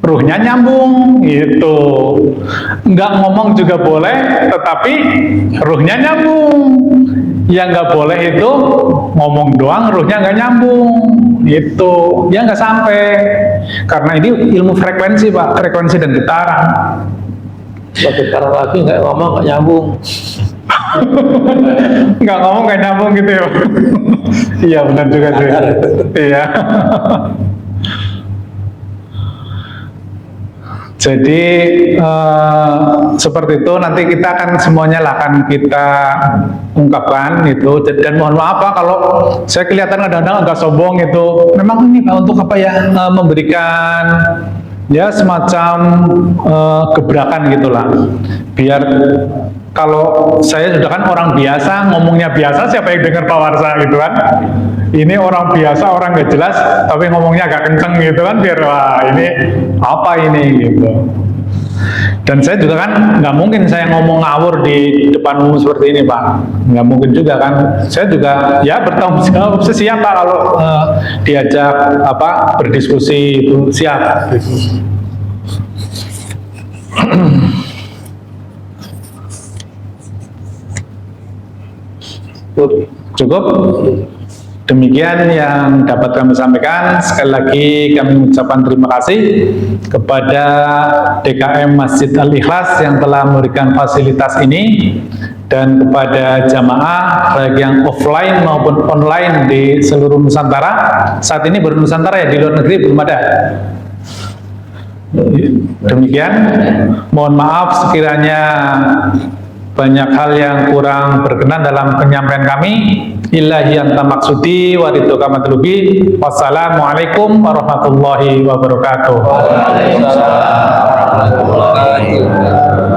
ruhnya nyambung gitu. Nggak ngomong juga boleh, tetapi ruhnya nyambung. Yang nggak boleh itu ngomong doang, ruhnya nggak nyambung gitu. Ya nggak sampai. Karena ini ilmu frekuensi, Pak, frekuensi dan getaran. Sekarang lagi nggak ngomong nggak nyambung. Nggak ngomong nggak nyambung gitu ya. Iya benar juga sih. Iya. Jadi seperti itu nanti kita akan semuanya lah akan kita ungkapkan itu, dan mohon maaf Pak kalau saya kelihatan kadang-kadang agak sombong itu. Memang ini Pak untuk apa ya, memberikan ya semacam gebrakan gitulah, biar kalau saya sudah kan orang biasa, ngomongnya biasa, siapa yang dengar Pak Warsa gitu kan. Ini orang biasa, orang gak jelas, tapi ngomongnya agak kenceng gitu kan, biar wah ini apa ini gitu. Dan saya juga kan nggak mungkin saya ngomong ngawur di depan umum seperti ini Pak, nggak mungkin juga kan. Saya juga ya bertanggung jawab, siap Pak kalau diajak apa berdiskusi itu siap. Cukup. Demikian yang dapat kami sampaikan. Sekali lagi kami mengucapkan terima kasih kepada DKM Masjid Al-Ikhlas yang telah memberikan fasilitas ini, dan kepada jamaah baik yang offline maupun online di seluruh Nusantara. Saat ini baru Nusantara ya, di luar negeri belum ada. Demikian, mohon maaf sekiranya banyak hal yang kurang berkenan dalam penyampaian kami. Illahi anta maksudi wa ridhoka matlubi. Wassalamualaikum warahmatullahi wabarakatuh. Waalaikumsalam warahmatullahi wabarakatuh.